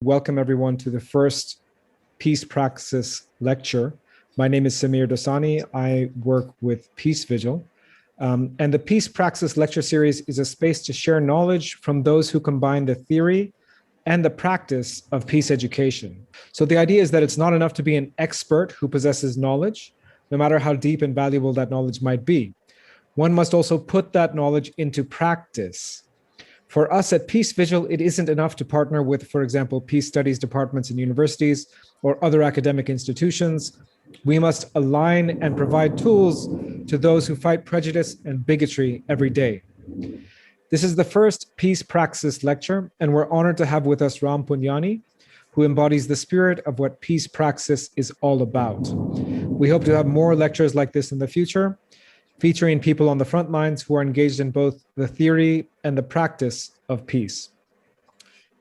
Welcome everyone to the first Peace Praxis lecture. My name is Samir Dosani. I work with Peace Vigil. And the Peace Praxis lecture series is a space to share knowledge from those who combine the theory and the practice of peace education. So the idea is that it's not enough to be an expert who possesses knowledge, no matter how deep and valuable that knowledge might be. One must also put that knowledge into practice. For us at Peace Vigil, it isn't enough to partner with, for example, peace studies departments in universities or other academic institutions. We must align and provide tools to those who fight prejudice and bigotry every day. This is the first Peace Praxis lecture, and we're honored to have with us Ram Puniyani, who embodies the spirit of what Peace Praxis is all about. We hope to have more lectures like this in the future, featuring people on the front lines who are engaged in both the theory and the practice of peace.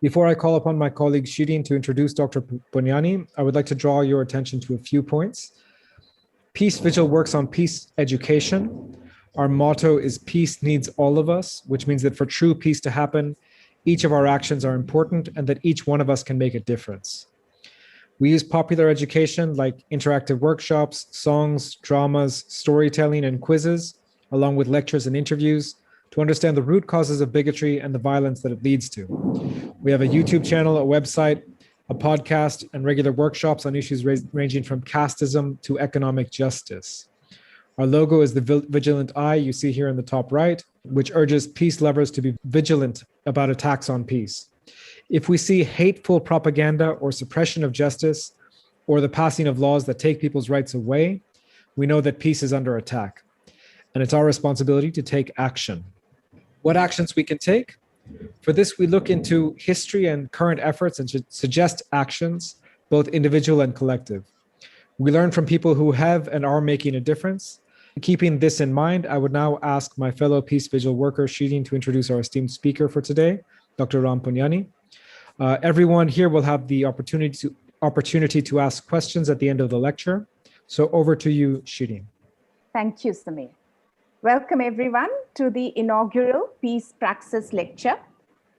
Before I call upon my colleague Shirin to introduce Dr. Puniyani, I would like to draw your attention to a few points. Peace Vigil works on peace education. Our motto is peace needs all of us, which means that for true peace to happen, each of our actions are important and that each one of us can make a difference. We use popular education like interactive workshops, songs, dramas, storytelling, and quizzes, along with lectures and interviews, to understand the root causes of bigotry and the violence that it leads to. We have a YouTube channel, a website, a podcast, and regular workshops on issues ranging from casteism to economic justice. Our logo is the vigilant eye you see here in the top right, which urges peace lovers to be vigilant about attacks on peace. If we see hateful propaganda or suppression of justice or the passing of laws that take people's rights away, we know that peace is under attack. And it's our responsibility to take action. What actions we can take? For this, we look into history and current efforts and suggest actions, both individual and collective. We learn from people who have and are making a difference. Keeping this in mind, I would now ask my fellow Peace Vigil worker, Shirin, to introduce our esteemed speaker for today, Dr. Ram Puniyani. Everyone here will have the opportunity to ask questions at the end of the lecture. So over to you, Shirin. Thank you, Samir. Welcome everyone to the inaugural Peace Praxis lecture.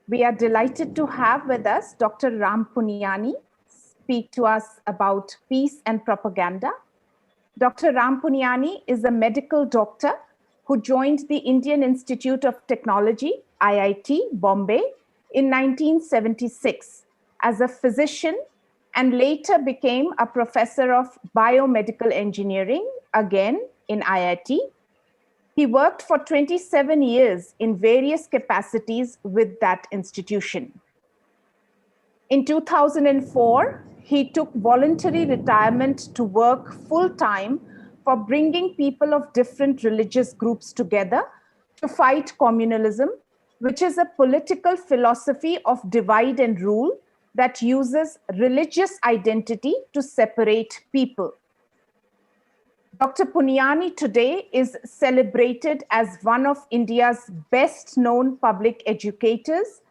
We are delighted to have with us Dr. Ram Puniyani speak to us about peace and propaganda. Dr. Ram Puniyani is a medical doctor who joined the Indian Institute of Technology, IIT, Bombay, in 1976 as a physician and later became a professor of biomedical engineering, again in IIT. He worked for 27 years in various capacities with that institution. In 2004, he took voluntary retirement to work full-time for bringing people of different religious groups together to fight communalism, which is a political philosophy of divide and rule that uses religious identity to separate people. Dr. Puniyani today is celebrated as one of India's best-known public educators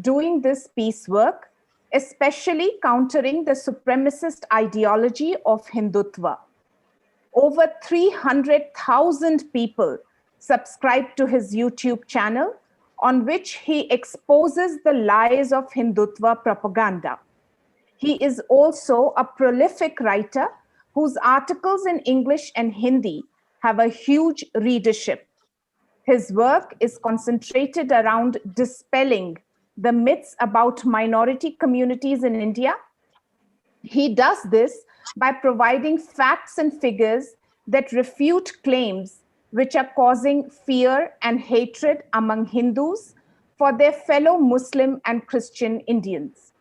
doing this peace work, especially countering the supremacist ideology of Hindutva. Over 300,000 people subscribe to his YouTube channel, on which he exposes the lies of Hindutva propaganda. He is also a prolific writer whose articles in English and Hindi have a huge readership. His work is concentrated around dispelling the myths about minority communities in India. He does this by providing facts and figures that refute claims which are causing fear and hatred among Hindus for their fellow Muslim and Christian Indians.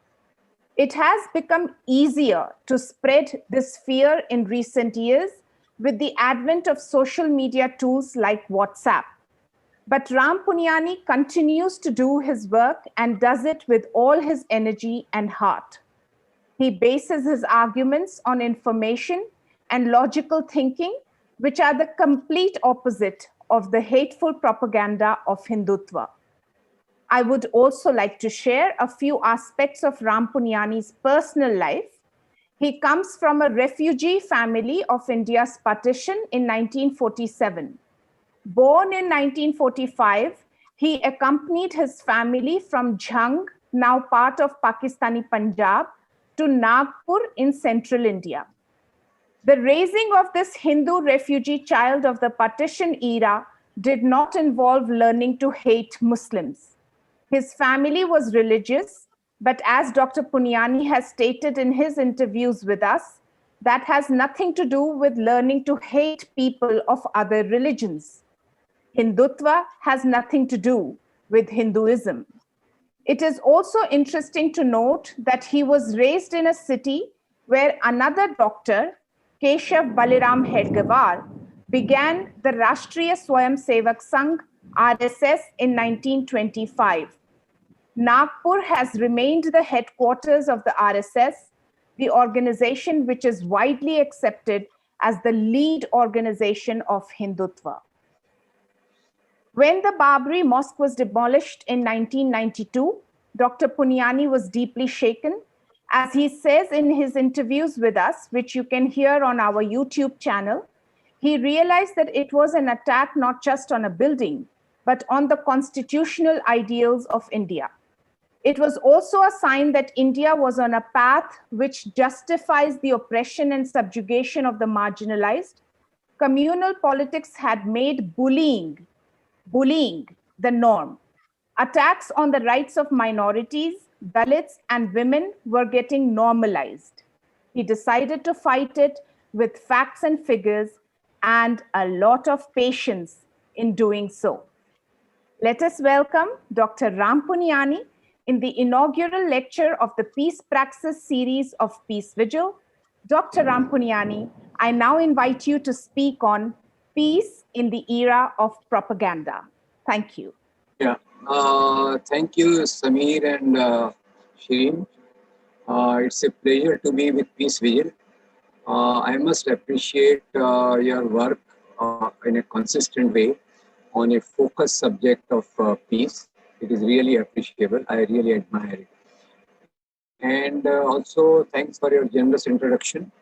It has become easier to spread this fear in recent years with the advent of social media tools like WhatsApp. But Ram Puniyani continues to do his work and does it with all his energy and heart. He bases his arguments on information and logical thinking, which are the complete opposite of the hateful propaganda of Hindutva. I would also like to share a few aspects of Ram Puniyani's personal life. He comes from a refugee family of India's partition in 1947. Born in 1945, he accompanied his family from Jhang now part of Pakistani Punjab, to Nagpur in central India. The raising of this Hindu refugee child of the partition era did not involve learning to hate Muslims. His family was religious, but as Dr. Puniyani has stated in his interviews with us, that has nothing to do with learning to hate people of other religions. Hindutva has nothing to do with Hinduism. It is also interesting to note that he was raised in a city where another doctor, Keshav Baliram Hedgewar, began the Rashtriya Swayamsevak Sangh RSS in 1925. Nagpur has remained the headquarters of the RSS, the organization which is widely accepted as the lead organization of Hindutva. When the Babri Mosque was demolished in 1992, Dr. Puniyani was deeply shaken. As he says in his interviews with us, which you can hear on our YouTube channel, he realized that it was an attack not just on a building, but on the constitutional ideals of India. It was also a sign that India was on a path which justifies the oppression and subjugation of the marginalized. Communal politics had made bullying the norm. Attacks on the rights of minorities, Dalits, and women were getting normalized. He decided to fight it with facts and figures and a lot of patience in doing so. Let us welcome Dr. Ram Puniyani in the inaugural lecture of the Peace Praxis series of Peace Vigil. Dr. Ram Puniyani, I now invite you to speak on peace in the era of propaganda. Thank you. Yeah, thank you, Sameer and Shireen. It's a pleasure to be with Peace Vigil. I must appreciate your work in a consistent way on a focused subject of peace. It is really appreciable. I really admire it. And also, thanks for your generous introduction.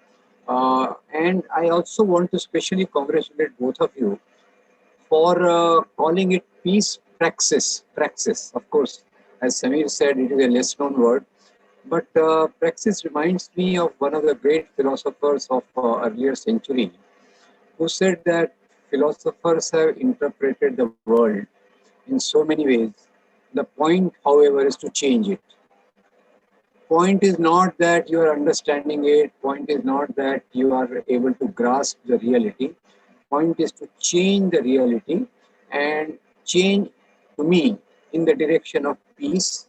And I also want to specially congratulate both of you for calling it Peace Praxis. Praxis, of course, as Sameer said, it is a less known word. But praxis reminds me of one of the great philosophers of earlier century, who said that philosophers have interpreted the world in so many ways. The point, however, is to change it. Point is not that you are understanding it. Point is not that you are able to grasp the reality. Point is to change the reality and change, to me, in the direction of peace,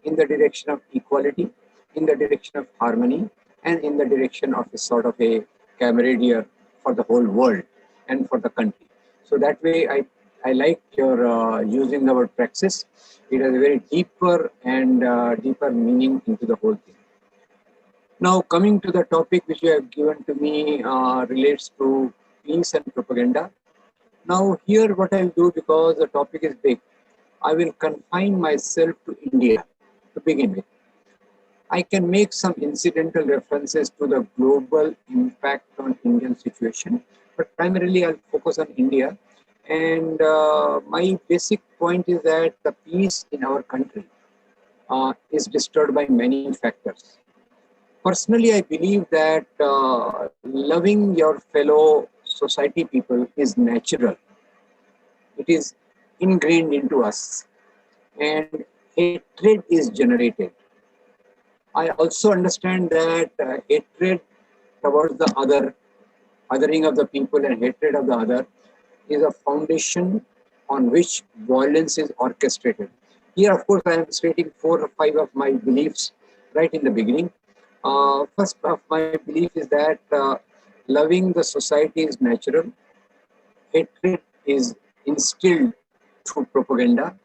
in the direction of equality, in the direction of harmony, and in the direction of a sort of a camaraderie for the whole world and for the country. So that way, I like your using the word praxis. It has a very deeper and deeper meaning into the whole thing. Now, coming to the topic which you have given to me relates to peace and propaganda. Now, here what I'll do, because the topic is big, I will confine myself to India to begin with. I can make some incidental references to the global impact on Indian situation, but primarily I'll focus on India. And my basic point is that the peace in our country is disturbed by many factors. Personally, I believe that loving your fellow society people is natural. It is ingrained into us, and hatred is generated. I also understand that hatred towards the othering of the people and hatred of the other is a foundation on which violence is orchestrated. Here, of course, I am stating 4 or 5 of my beliefs right in the beginning. First of my belief is that loving the society is natural. Hatred is instilled through propaganda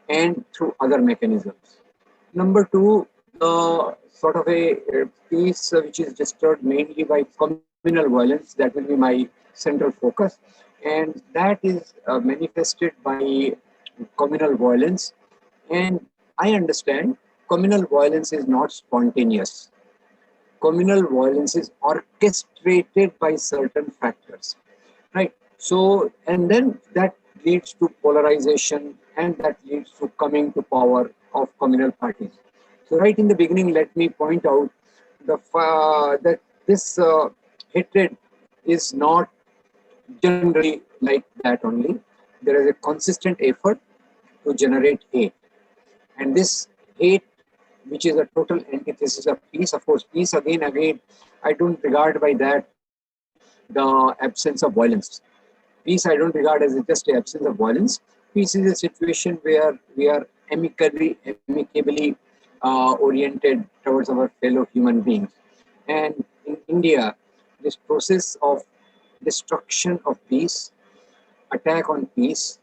and through other mechanisms. Number 2, the sort of a peace which is disturbed mainly by communal violence. That will be my central focus. And that is manifested by communal violence. And I understand communal violence is not spontaneous. Communal violence is orchestrated by certain factors, right? So, and then that leads to polarization and that leads to coming to power of communal parties. So right in the beginning, let me point out that this hatred is not generally like that only. There is a consistent effort to generate hate. And this hate, which is a total antithesis of peace, of course, peace again, I don't regard by that the absence of violence. Peace I don't regard as just the absence of violence. Peace is a situation where we are amicably oriented towards our fellow human beings. And in India, this process of destruction of peace, attack on peace,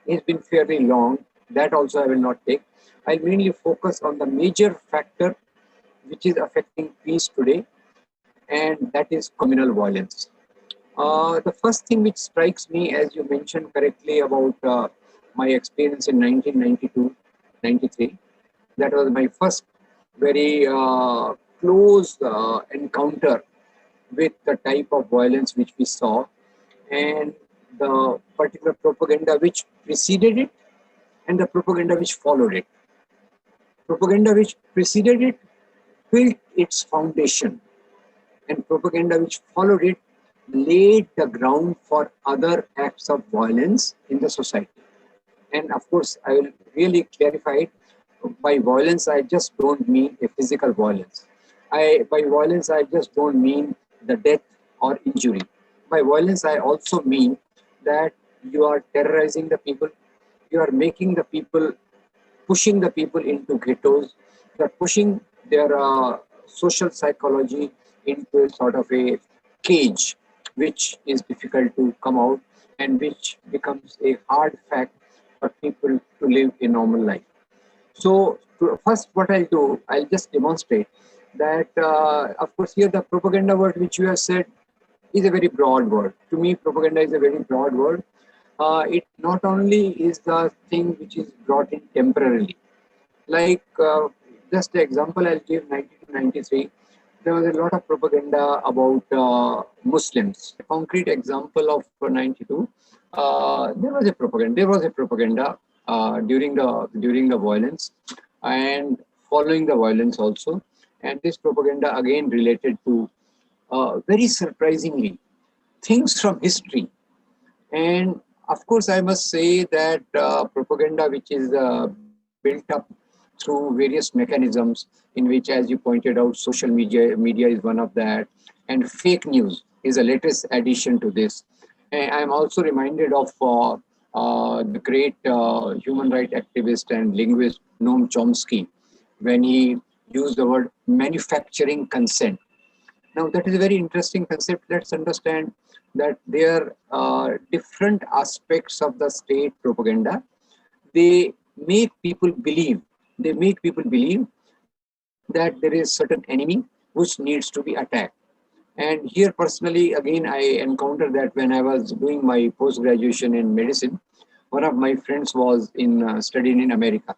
has been fairly long. That also I will not take. I'll mainly focus on the major factor which is affecting peace today, and that is communal violence. The first thing which strikes me, as you mentioned correctly about my experience in 1992, 93, that was my first very close encounter with the type of violence which we saw, and the particular propaganda which preceded it and the propaganda which followed it. Propaganda which preceded it built its foundation, and propaganda which followed it laid the ground for other acts of violence in the society. And of course, I will really clarify it. By violence, I just don't mean a physical violence. By violence, I just don't mean the death or injury. By violence, I also mean that you are terrorizing the people, you are making the people, pushing the people into ghettos, you are pushing their social psychology into a sort of a cage, which is difficult to come out and which becomes a hard fact for people to live a normal life. So first what I'll do, I'll just demonstrate that, of course, here the propaganda word which you have said is a very broad word. To me, propaganda is a very broad word. It not only is the thing which is brought in temporarily, like just an example I'll give, 1993, there was a lot of propaganda about Muslims. A concrete example of 92, there was a propaganda during the violence and following the violence also. And this propaganda again related to, very surprisingly, things from history. And of course, I must say that propaganda which is built up through various mechanisms, in which, as you pointed out, social media is one of that, and fake news is a latest addition to this. And I'm also reminded of the great human rights activist and linguist Noam Chomsky, when he used the word manufacturing consent. Now, that is a very interesting concept. Let's understand that there are different aspects of the state propaganda. They make people believe that there is certain enemy which needs to be attacked. And here personally, again, I encountered that when I was doing my post-graduation in medicine. One of my friends was studying in America.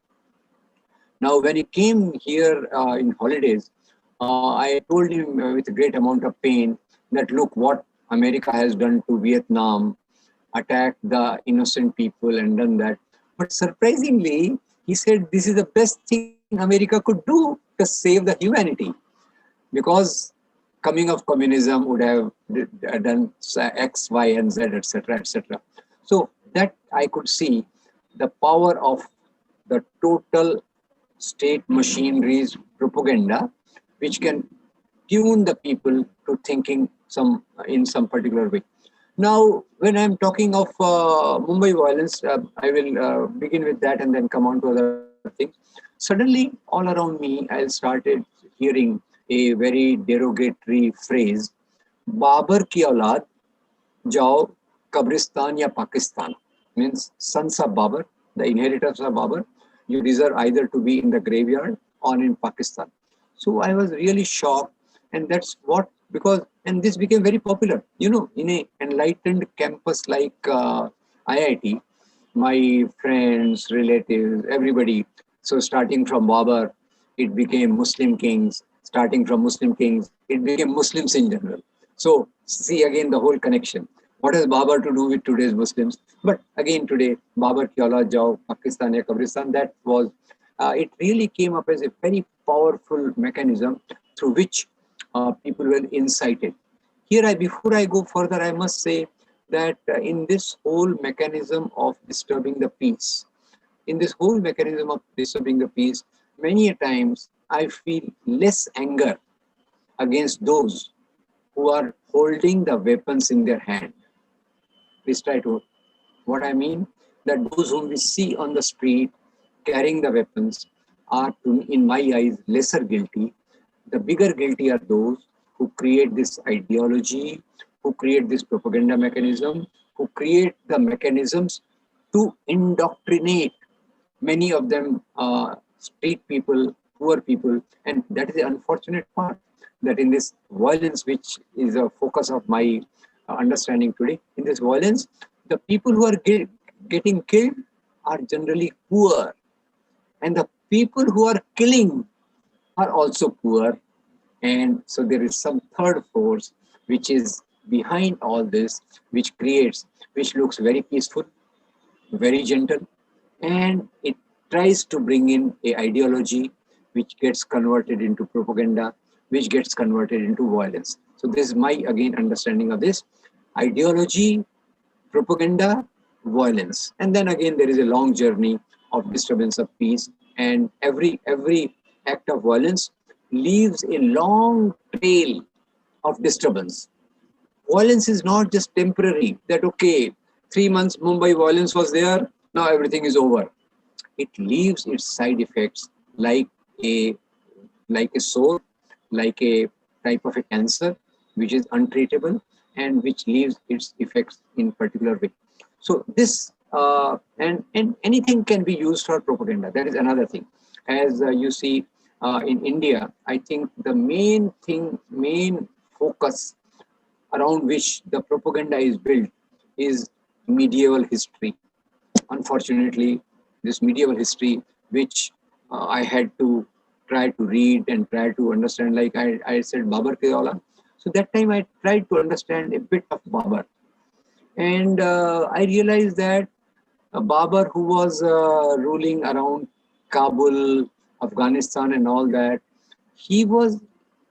Now, when he came here in holidays, I told him with a great amount of pain that, look, what America has done to Vietnam, attacked the innocent people and done that. But surprisingly, he said, this is the best thing America could do to save the humanity, because coming of communism would have done X, Y, and Z, etc., etc. So that I could see the power of the total state machinery's propaganda, which can tune the people to thinking in some particular way. Now, when I'm talking of Mumbai violence, I will begin with that and then come on to other things. Suddenly, all around me, I started hearing a very derogatory phrase, Babar ki aulad, jao Kabristan ya Pakistan. Means sons of Babar, the inheritors of Babar, you deserve either to be in the graveyard or in Pakistan. So I was really shocked, and that's what, and this became very popular, in a enlightened campus like IIT, my friends, relatives, everybody. So starting from Babar, it became Muslim kings. Starting from Muslim kings, it became Muslims in general. So see again the whole connection. What has Babar to do with today's Muslims? But again, today, Babar ki aulad jao, Pakistan ya Kabristan, that was, it really came up as a very powerful mechanism through which people were incited. Here, before I go further, I must say that in this whole mechanism of disturbing the peace, many a times I feel less anger against those who are holding the weapons in their hand. Please try to, what I mean, that those whom we see on the street carrying the weapons are, in my eyes, lesser guilty. The bigger guilty are those who create this ideology, who create this propaganda mechanism, who create the mechanisms to indoctrinate many of them street people, poor people. And that is the unfortunate part, that in this violence, which is a focus of my understanding today, in this violence, the people who are getting killed are generally poor. And the people who are killing are also poor. And so there is some third force which is behind all this, which looks very peaceful, very gentle, and it tries to bring in a ideology which gets converted into propaganda, which gets converted into violence. So this is my, again, understanding of this: ideology, propaganda, violence. And then again, there is a long journey of disturbance of peace, and every act of violence leaves a long trail of disturbance. Violence is not just temporary, that okay, 3 months Mumbai violence was there, now everything is over. It leaves its side effects like a sore, like a type of a cancer, which is untreatable and which leaves its effects in particular way. So this, and anything can be used for propaganda. That is another thing. As you see in India, I think the main focus around which the propaganda is built is medieval history. Unfortunately, this medieval history, which I had to try to read and try to understand, like I said, Babar ke aulad. So that time I tried to understand a bit of Babar. And I realized that Babar, who was ruling around Kabul, Afghanistan and all that, he was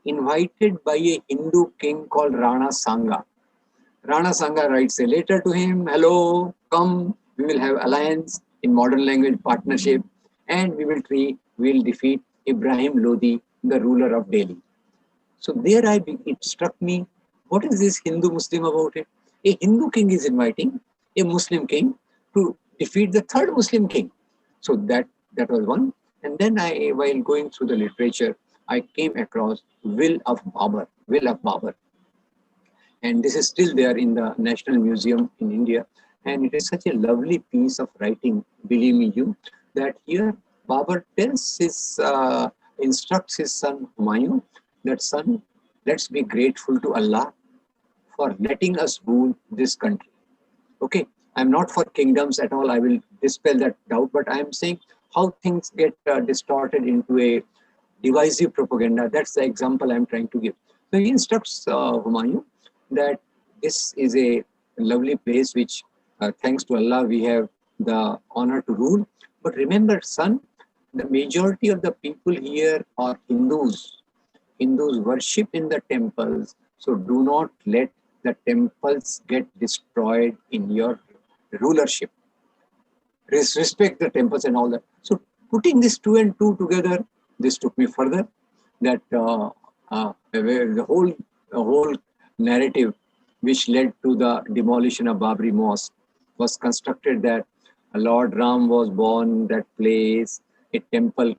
invited by a Hindu king called Rana Sanga. Rana Sanga writes a letter to him: hello, come, we will have alliance, in modern language, partnership, and we will defeat Ibrahim Lodi, the ruler of Delhi. So there it struck me, what is this Hindu-Muslim about it? A Hindu king is inviting a Muslim king to defeat the third Muslim king. So that was one. And then while going through the literature, I came across Will of Babar. And this is still there in the National Museum in India. And it is such a lovely piece of writing, believe me you, that here Babar instructs his son Humayun that, son, let's be grateful to Allah for letting us rule this country. Okay, I'm not for kingdoms at all. I will dispel that doubt, but I'm saying how things get distorted into a divisive propaganda. That's the example I'm trying to give. So he instructs Humayun that this is a lovely place which, thanks to Allah, we have the honor to rule. But remember, son, the majority of the people here are Hindus. Hindus worship in the temples. So do not let the temples get destroyed in your rulership. Respect the temples and all that. So putting this 2 and 2 together, this took me further, that the whole narrative which led to the demolition of Babri Mosque was constructed that Lord Ram was born in that place, a temple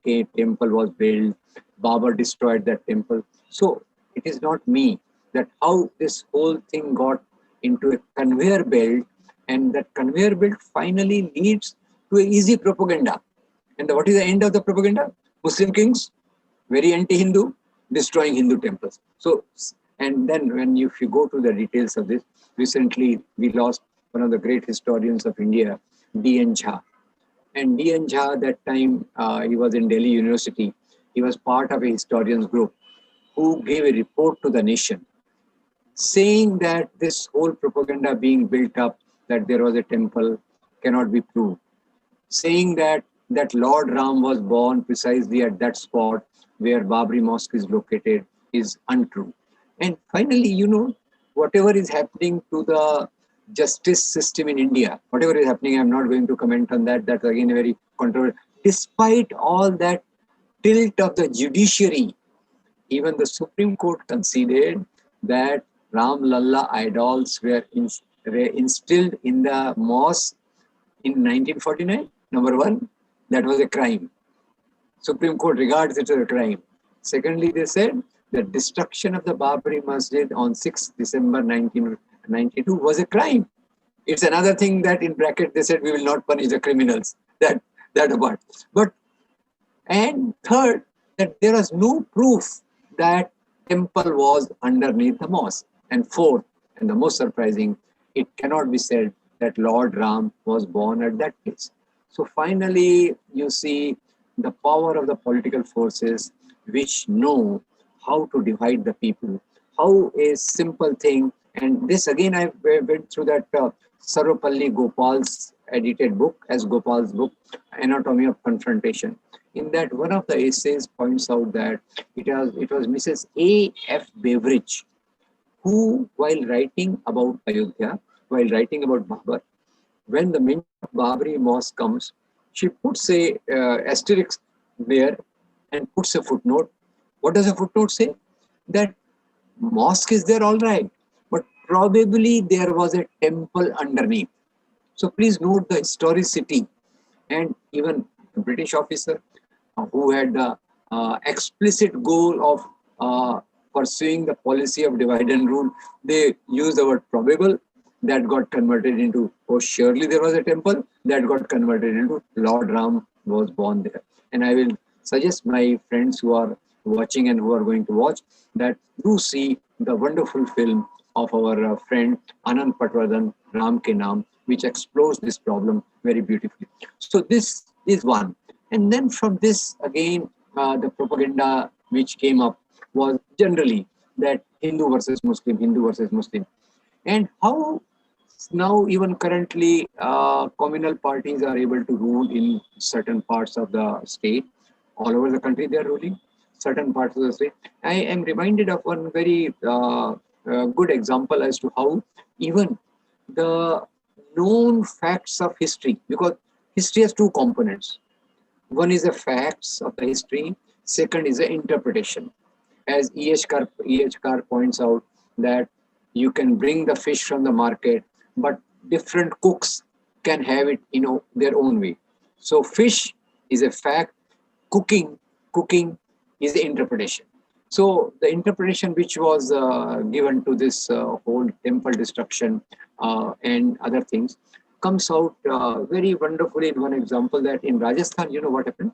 was built, Babar destroyed that temple. So it is not me, that how this whole thing got into a conveyor belt, and that conveyor belt finally leads to an easy propaganda. And what is the end of the propaganda? Muslim kings, very anti-Hindu, destroying Hindu temples. So, and then if you go to the details of this, recently we lost one of the great historians of India, D.N. Jha. And D.N. Jha, that time he was in Delhi University. He was part of a historians group who gave a report to the nation saying that this whole propaganda being built up, that there was a temple, cannot be proved. Saying that Lord Ram was born precisely at that spot where Babri Mosque is located is untrue. And finally, whatever is happening to the justice system in India, whatever is happening, I'm not going to comment on that. That's again a very controversial. Despite all that tilt of the judiciary, even the Supreme Court conceded that Ram Lalla idols were instilled in the mosque in 1949. Number one, that was a crime. Supreme Court regards it as a crime. Secondly, they said the destruction of the Babri Masjid on 6th December 1992 was a crime. It's another thing that in bracket they said we will not punish the criminals. That apart. And third, that there was no proof that temple was underneath the mosque. And fourth, and the most surprising, it cannot be said that Lord Ram was born at that place. So finally, you see the power of the political forces which know how to divide the people, how a simple thing, and this again I went through that Sarvapalli Gopal's edited book as Gopal's book, Anatomy of Confrontation. In that, one of the essays points out that it was Mrs. A.F. Beveridge who, while writing about Ayodhya, while writing about Babar, when the mention of Babri Mosque comes, she puts a asterisk there and puts a footnote. What does a footnote say? That mosque is there, all right, but probably there was a temple underneath. So please note the historicity. And even the British officer who had the explicit goal of pursuing the policy of divide and rule, they used the word probable. That got converted into, oh, surely there was a temple. That got converted into Lord Ram was born there. And I will suggest my friends who are watching and who are going to watch that do see the wonderful film of our friend Anand Patwardhan, Ram Ke Naam, which explores this problem very beautifully. So this is one. And then from this, again, the propaganda which came up was generally that Hindu versus Muslim, Hindu versus Muslim. And how now even currently communal parties are able to rule in certain parts of the state. All over the country they are ruling certain parts of the state. I am reminded of one very good example as to how even the known facts of history, because history has two components. One is the facts of the history, second is the interpretation. As E.H. Carr points out that you can bring the fish from the market, but different cooks can have it in their own way. So fish is a fact, cooking is the interpretation. So the interpretation which was given to this whole temple destruction and other things comes out very wonderfully in one example that in Rajasthan, you know what happened?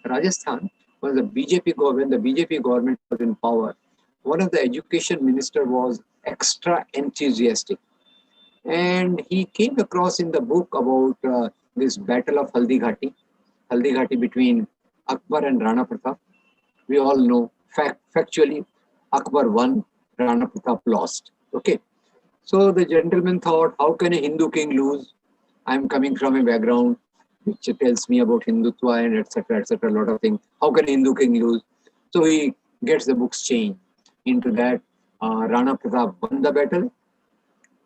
Rajasthan was the BJP government, the BJP government was in power. One of the education minister was extra enthusiastic. And he came across in the book about this battle of Haldi Ghati between Akbar and Rana Prathap. We all know, factually, Akbar won, Rana Prathap lost. Okay. So the gentleman thought, how can a Hindu king lose? I'm coming from a background which tells me about Hindutva and etc., a lot of things. How can a Hindu king lose? So he gets the books changed into that Rana Prathap won the battle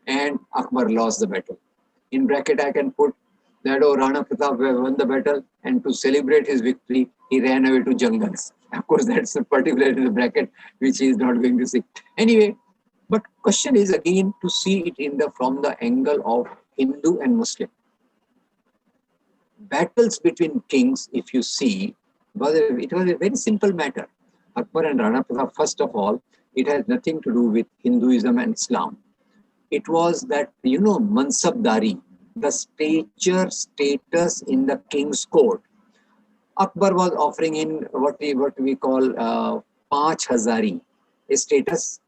and Akbar lost the battle. In bracket, I can put that Rana Prathap won the battle, and to celebrate his victory, he ran away to jungles. Of course, that's a particular in the bracket which he is not going to see. Anyway, but question is again to see it from the angle of Hindu and Muslim. Battles between kings, if you see, it was a very simple matter. Akbar and Rana Prathap, first of all, it has nothing to do with Hinduism and Islam. It was that, Mansabdari, the status in the king's court. Akbar was offering in what we call 5,000, a status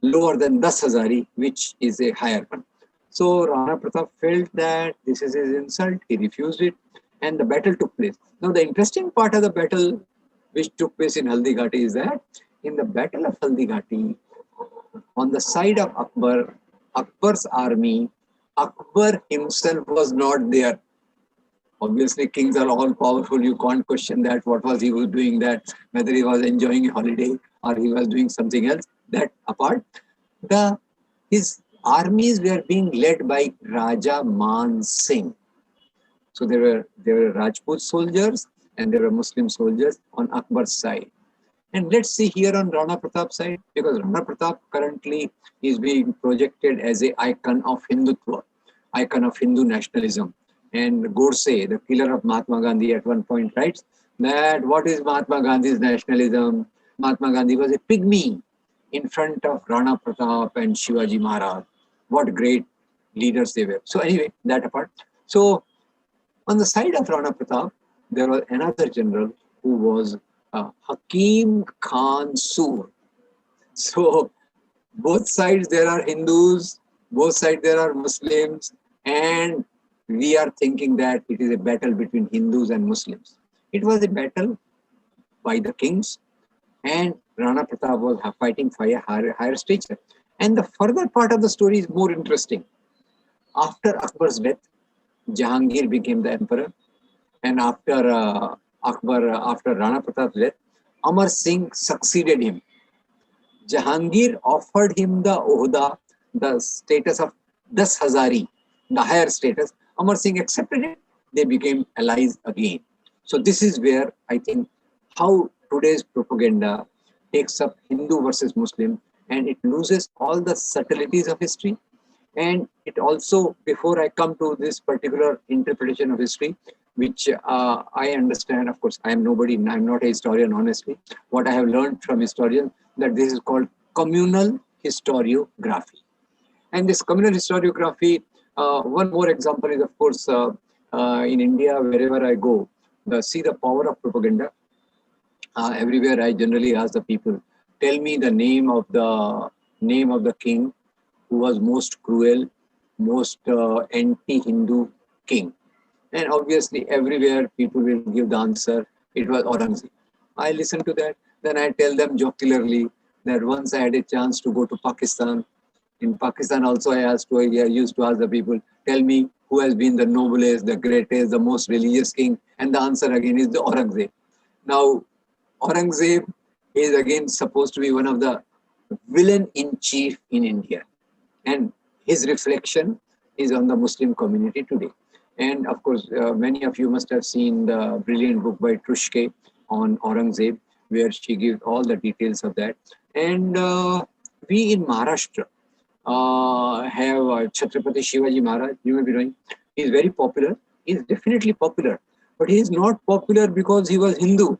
lower than 10,000, which is a higher one. So Rana Pratap felt that this is his insult. He refused it, and the battle took place. Now the interesting part of the battle which took place in Haldi Ghati is that in the battle of Haldi Ghati, On the side of Akbar, Akbar's army, Akbar himself was not there. Obviously, kings are all powerful. You can't question that. What was he was doing that? Whether he was enjoying a holiday or he was doing something else. That apart, his armies were being led by Raja Man Singh. So there were Rajput soldiers and there were Muslim soldiers on Akbar's side. And let's see here on Rana Pratap's side, because Rana Pratap currently is being projected as an icon of Hindutva, icon of Hindu nationalism. And Godse, the killer of Mahatma Gandhi, at one point writes that what is Mahatma Gandhi's nationalism? Mahatma Gandhi was a pygmy in front of Rana Pratap and Shivaji Maharaj. What great leaders they were. So anyway, that apart. So on the side of Rana Pratap, there was another general who was Hakim Khan Sur. So both sides there are Hindus, both sides there are Muslims, and we are thinking that it is a battle between Hindus and Muslims. It was a battle by the kings, and Rana Pratap was fighting for a higher stature. And the further part of the story is more interesting. After Akbar's death, Jahangir became the emperor, and after after Rana Pratap's death, Amar Singh succeeded him. Jahangir offered him the Ohda, the status of Das Hazari, the higher status. Amar Singh accepted it. They became allies again. So this is where I think how today's propaganda takes up Hindu versus Muslim, and it loses all the subtleties of history. And it also, before I come to this particular interpretation of history, which I understand, of course, I am nobody, I'm not a historian, honestly. What I have learned from historians, that this is called communal historiography. And this communal historiography, one more example is, of course, in India, wherever I go, see the power of propaganda. Everywhere I generally ask the people, tell me the name of the king who was most cruel, most anti-Hindu king. And obviously everywhere people will give the answer, it was Aurangzeb. I listen to that, then I tell them jocularly that once I had a chance to go to Pakistan. In Pakistan also I used to ask the people, tell me who has been the noblest, the greatest, the most religious king, and the answer again is the Aurangzeb. Now, Aurangzeb is again supposed to be one of the villain in chief in India. And his reflection is on the Muslim community today. And of course, many of you must have seen the brilliant book by Trushke on Aurangzeb, where she gives all the details of that. And we in Maharashtra have Chhatrapati Shivaji Maharaj, you may be knowing. He is very popular. He is definitely popular. But he is not popular because he was Hindu.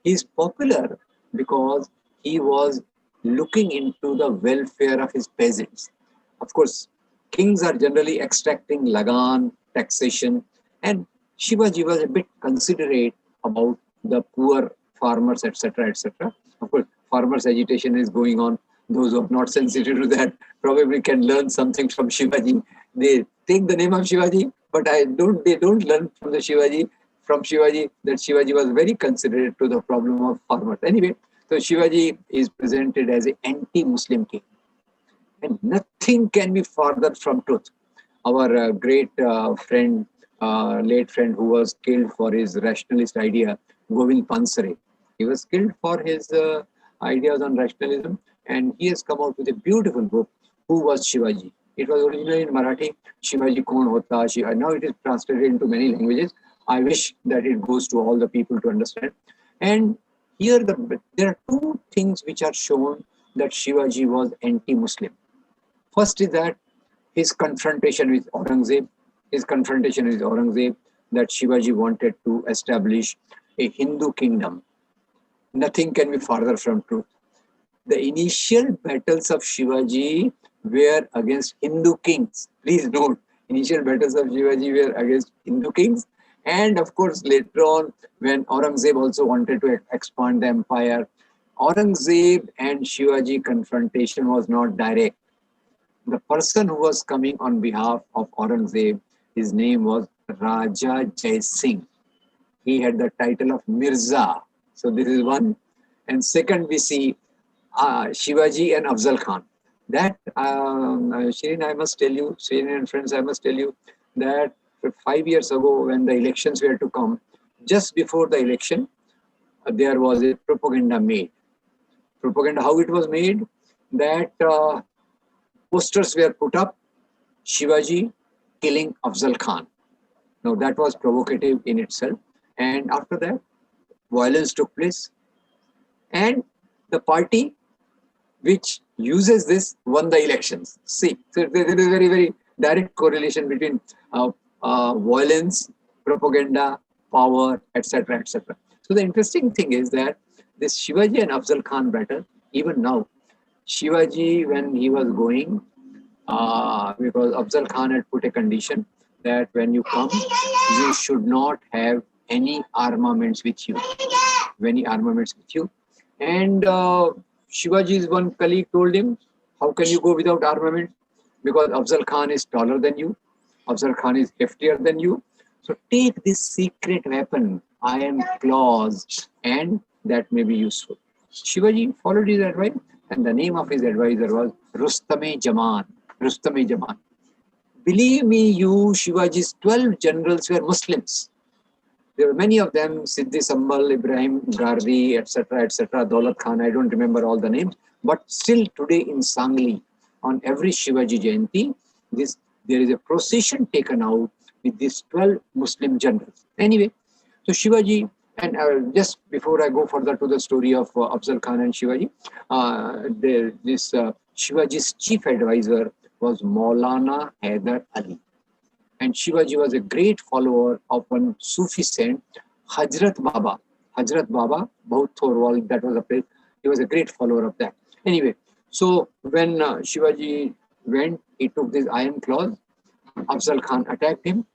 He is popular because he was looking into the welfare of his peasants. Of course, kings are generally extracting lagan, taxation, and Shivaji was a bit considerate about the poor farmers, etc., etc. Of course, farmers' agitation is going on. Those who are not sensitive to that probably can learn something from Shivaji. They take the name of Shivaji, but they don't learn from Shivaji that Shivaji was very considerate to the problem of farmers. Anyway, so Shivaji is presented as an anti-Muslim king. And nothing can be further from truth. Our great friend, late friend who was killed for his rationalist idea, Govind Pansare. He was killed for his ideas on rationalism, and he has come out with a beautiful book, Who Was Shivaji? It was originally in Marathi, Shivaji Kaun Hota, Shivaji. Now it is translated into many languages. I wish that it goes to all the people to understand. And here there are two things which are shown that Shivaji was anti-Muslim. First is that his confrontation with Aurangzeb, that Shivaji wanted to establish a Hindu kingdom. Nothing can be farther from truth. The initial battles of Shivaji were against Hindu kings. Please note, initial battles of Shivaji were against Hindu kings. And of course, later on, when Aurangzeb also wanted to expand the empire, Aurangzeb and Shivaji confrontation was not direct. The person who was coming on behalf of Aurangzeb, his name was Raja Jai Singh. He had the title of Mirza. So this is one. And second, we see Shivaji and Afzal Khan. That, Shirin, I must tell you, Shirin and friends, I must tell you that 5 years ago when the elections were to come, just before the election, there was a propaganda made. Propaganda, how it was made? That posters were put up, Shivaji killing Afzal Khan. Now that was provocative in itself. And after that, violence took place. And the party which uses this won the elections. See, so there is a very, very direct correlation between violence, propaganda, power, etc., etc. So the interesting thing is that this Shivaji and Afzal Khan battle, even now, Shivaji, when he was going, because Afzal Khan had put a condition that when you come, you should not have any armaments with you. And Shivaji's one colleague told him, how can you go without armament? Because Afzal Khan is taller than you. Afzal Khan is heftier than you. So take this secret weapon, iron claws, and that may be useful. Shivaji followed his advice, and the name of his advisor was Rustam-e-Jaman. Rustam-e-Jaman. Believe me, you, Shivaji's 12 generals were Muslims. There were many of them, Siddhi Sambal, Ibrahim Gardi, etc., etc., Daulat Khan, I don't remember all the names, but still today in Sangli, on every Shivaji Jayanti, there is a procession taken out with these 12 Muslim generals. Anyway, so Shivaji, and just before I go further to the story of Afzal Khan and Shivaji, Shivaji's chief advisor was Maulana Haidar Ali. And Shivaji was a great follower of one Sufi saint, Hazrat Baba. Hazrat Baba, Bahut Thorwal, that was a place. He was a great follower of that. Anyway, so when Shivaji went, he took this iron claws. Afzal Khan attacked him.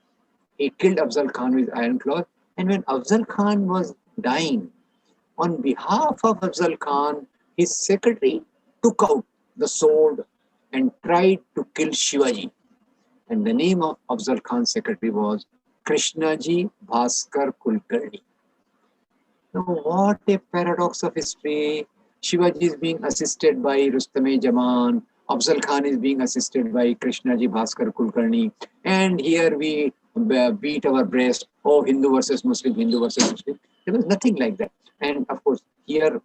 He killed Afzal Khan with iron claws. And when Afzal Khan was dying, on behalf of Afzal Khan, his secretary took out the sword and tried to kill Shivaji. And the name of Afzal Khan's secretary was Krishnaji Bhaskar Kulkarni. Now, what a paradox of history. Shivaji is being assisted by Rustam-e-Jaman. Afzal Khan is being assisted by Krishnaji Bhaskar Kulkarni. And here we beat our breast, oh, Hindu versus Muslim, Hindu versus Muslim. There was nothing like that. And of course, here,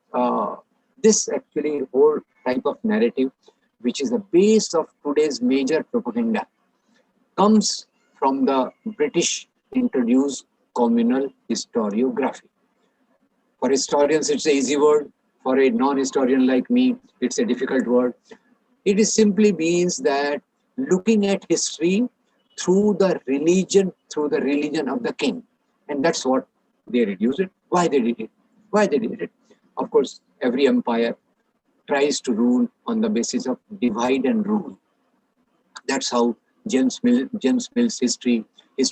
this actually whole type of narrative, which is the base of today's major propaganda, comes from the British introduced communal historiography. For historians, it's an easy word. For a non-historian like me, it's a difficult word. It is simply means that looking at history through the religion of the king. And that's what they reduce it. Why they did it? Why they did it? Of course, every empire tries to rule on the basis of divide and rule. That's how James Mill's history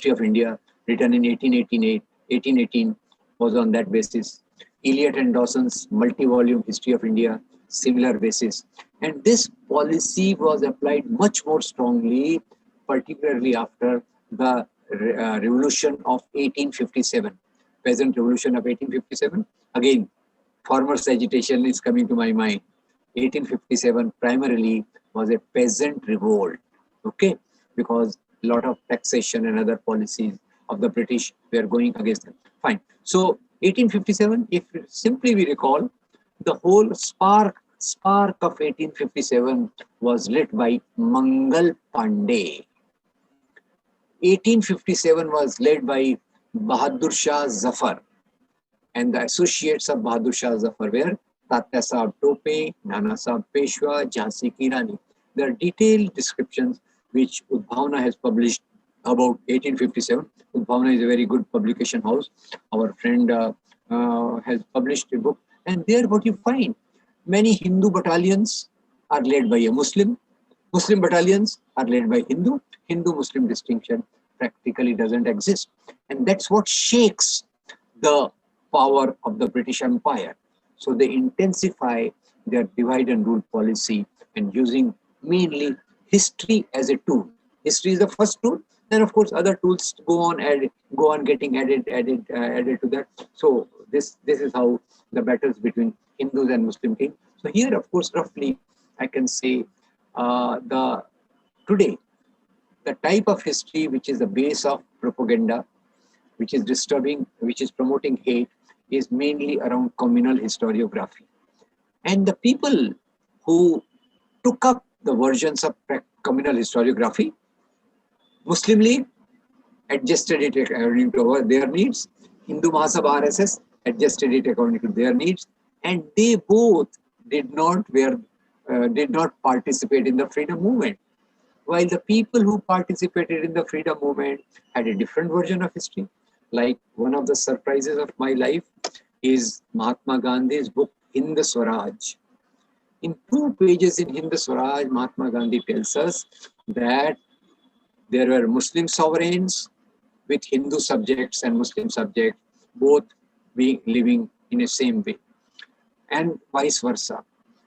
of India, written in 1818, was on that basis. Eliot and Dawson's multi-volume history of India, similar basis. And this policy was applied much more strongly, particularly after the revolution of 1857, peasant revolution of 1857. Again, farmers' agitation is coming to my mind. 1857 primarily was a peasant revolt, okay? Because a lot of taxation and other policies of the British were going against them. Fine. So 1857, if simply we recall, the whole spark of 1857 was lit by Mangal Pandey. 1857 was led by Bahadur Shah Zafar, and the associates of Bahadur Shah Zafar were Tatya Sahab Tope, Nana Sahab Peshwa, Jhansi Ki Rani. There are detailed descriptions which Udbhavana has published about 1857. Udbhavana is a very good publication house. Our friend has published a book, and there what you find, many Hindu battalions are led by a Muslim. Muslim battalions are led by Hindu. Hindu-Muslim distinction practically doesn't exist. And that's what shakes the power of the British Empire. So they intensify their divide and rule policy and using mainly history as a tool. History is the first tool. Then of course other tools go on getting added to that. So this is how the battles between Hindus and Muslim came. So here, of course, roughly, I can say today, the type of history which is the base of propaganda, which is disturbing, which is promoting hate, is mainly around communal historiography. And the people who took up the versions of communal historiography, Muslim League adjusted it according to their needs, Hindu Mahasabha RSS adjusted it according to their needs, and they both did not participate in the freedom movement. While the people who participated in the freedom movement had a different version of history. Like one of the surprises of my life is Mahatma Gandhi's book, Hind Swaraj. In 2 pages in Hind Swaraj, Mahatma Gandhi tells us that there were Muslim sovereigns with Hindu subjects and Muslim subjects, both living in the same way, and vice versa.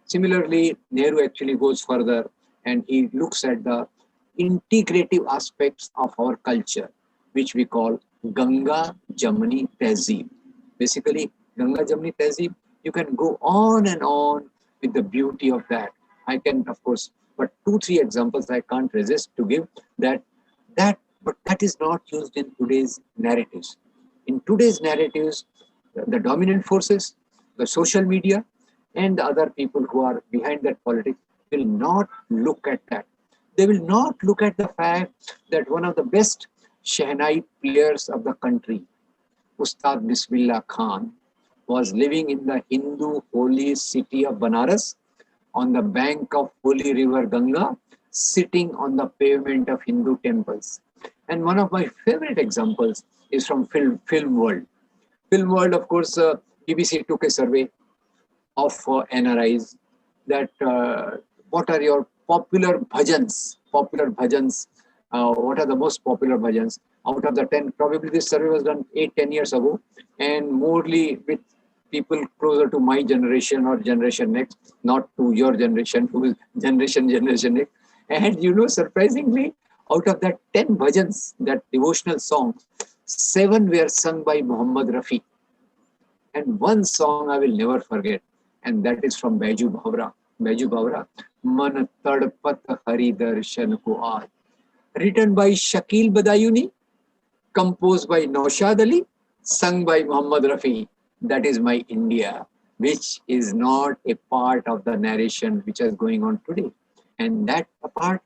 Similarly, Nehru actually goes further and he looks at the integrative aspects of our culture, which we call Ganga, Jamni, Tehzeeb. Basically, Ganga, Jamni, Tehzeeb, you can go on and on with the beauty of that. I can, of course, but 2-3 examples I can't resist to give but that is not used in today's narratives. In today's narratives, the dominant forces, the social media, and the other people who are behind that politics will not look at that. They will not look at the fact that one of the best Shehnai players of the country, Ustad Bismillah Khan, was living in the Hindu holy city of Banaras on the bank of holy river Ganga, sitting on the pavement of Hindu temples. And one of my favorite examples is from Film World. Film World, of course, BBC took a survey of NRIs that what are your popular bhajans, what are the most popular bhajans out of the 10. Probably this survey was done 8-10 years ago, and morely with people closer to my generation or generation next, not to your generation, who is generation next. And surprisingly, out of that 10 bhajans, that devotional songs, 7 were sung by Muhammad Rafi. And one song I will never forget, and that is from Baiju Bhavra. Baiju Bhavra, Man Tadpat Hari Darshan Ko Aaj. Written by Shakil Badayuni, composed by Naushad Ali, sung by Muhammad Rafi. That is my India, which is not a part of the narration which is going on today. And that apart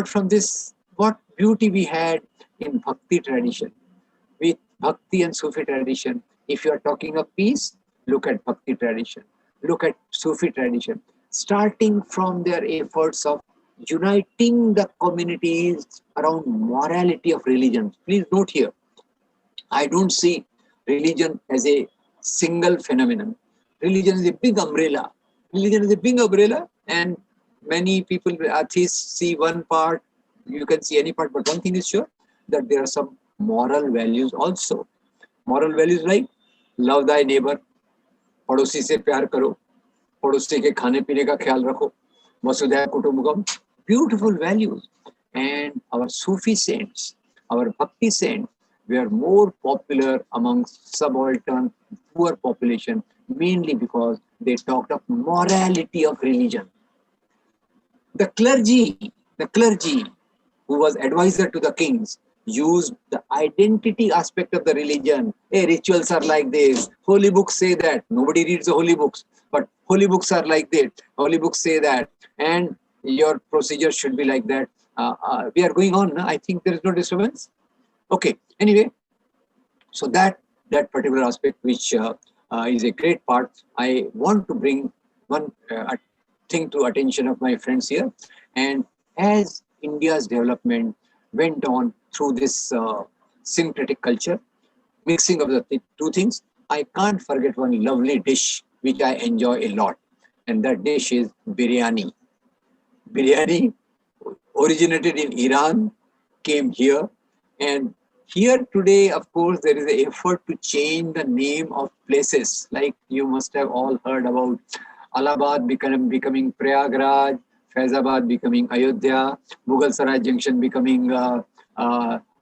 from this, what beauty we had in Bhakti tradition. With Bhakti and Sufi tradition, if you are talking of peace, look at Bhakti tradition, look at Sufi tradition, starting from their efforts of uniting the communities around morality of religion. Please note here, I don't see religion as a single phenomenon. Religion is a big umbrella. And many people, atheists, see one part, you can see any part, but one thing is sure, that there are some moral values also. Moral values like love thy neighbor, पड़ोसी से प्यार करो, पड़ोसी के खाने पीने का ख्याल रखो, वसुधैव कुटुंबकम, beautiful values. And our Sufi saints, our Bhakti saints, were more popular among subaltern, poor population, mainly because they talked of morality of religion. The clergy who was advisor to the kings, used the identity aspect of the religion. Hey, rituals are like this. Holy books say that. Nobody reads the holy books, but holy books are like this. Holy books say that. And your procedure should be like that. We are going on. I think there is no disturbance. Okay. Anyway, so that particular aspect, which is a great part, I want to bring one thing to attention of my friends here. And as India's development went on through this syncretic culture, mixing of the two things, I can't forget one lovely dish which I enjoy a lot. And that dish is biryani. Biryani originated in Iran, came here. And here today, of course, there is an effort to change the name of places. Like you must have all heard about Allahabad becoming Prayagraj, Faizabad becoming Ayodhya, Mughal Sarai Junction becoming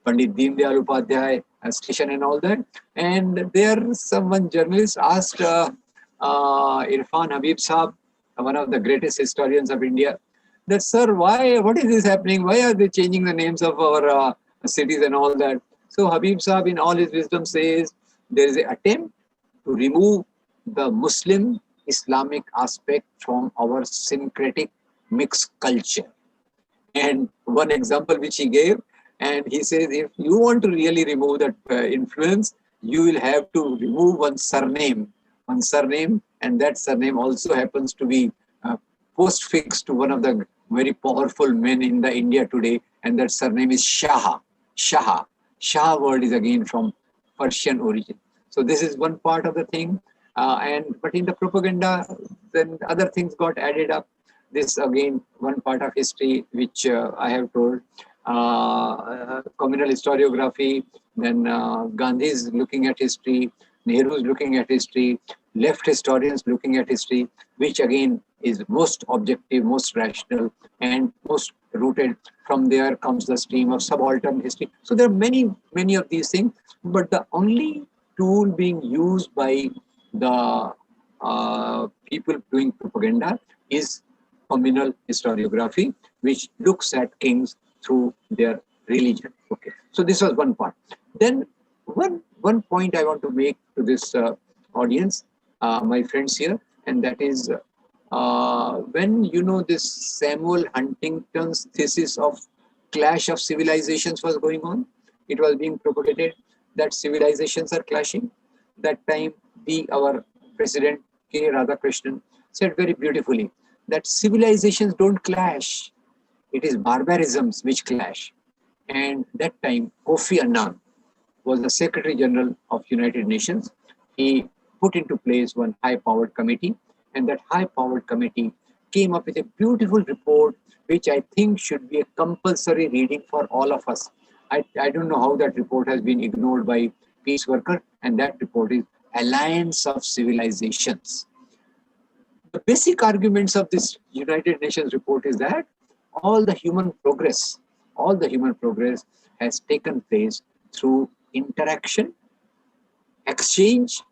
Pandit Deen Dayal Upadhyay station and all that. And there someone journalist asked Irfan Habib Saab, one of the greatest historians of India, that, sir, what is this happening? Why are they changing the names of our cities and all that? So Habib Saab in all his wisdom says there is an attempt to remove the Muslim Islamic aspect from our syncretic mixed culture. And one example which he gave, and he says, if you want to really remove that influence, you will have to remove one surname, and that surname also happens to be postfixed to one of the very powerful men in the India today, and that surname is Shah. Shah word is again from Persian origin. So this is one part of the thing. But in the propaganda, then other things got added up. This again, one part of history which I have told. Communal historiography, then Gandhi's looking at history, Nehru's looking at history, left historians looking at history, which again is most objective, most rational, and most rooted. From there comes the stream of subaltern history. So there are many of these things, but the only tool being used by the people doing propaganda is communal historiography, which looks at kings through their religion. Okay, so this was one part. Then one point I want to make to this audience, my friends here, and that is when this Samuel Huntington's thesis of clash of civilizations was going on, it was being propagated that civilizations are clashing. That time, our President K. Radhakrishnan said very beautifully that civilizations don't clash. It is barbarisms which clash. And that time, Kofi Annan was the Secretary General of United Nations. He put into place one high-powered committee, and that high-powered committee came up with a beautiful report, which I think should be a compulsory reading for all of us. I don't know how that report has been ignored by peace workers, and that report is Alliance of Civilizations. The basic arguments of this United Nations report is that all the human progress has taken place through interaction, exchange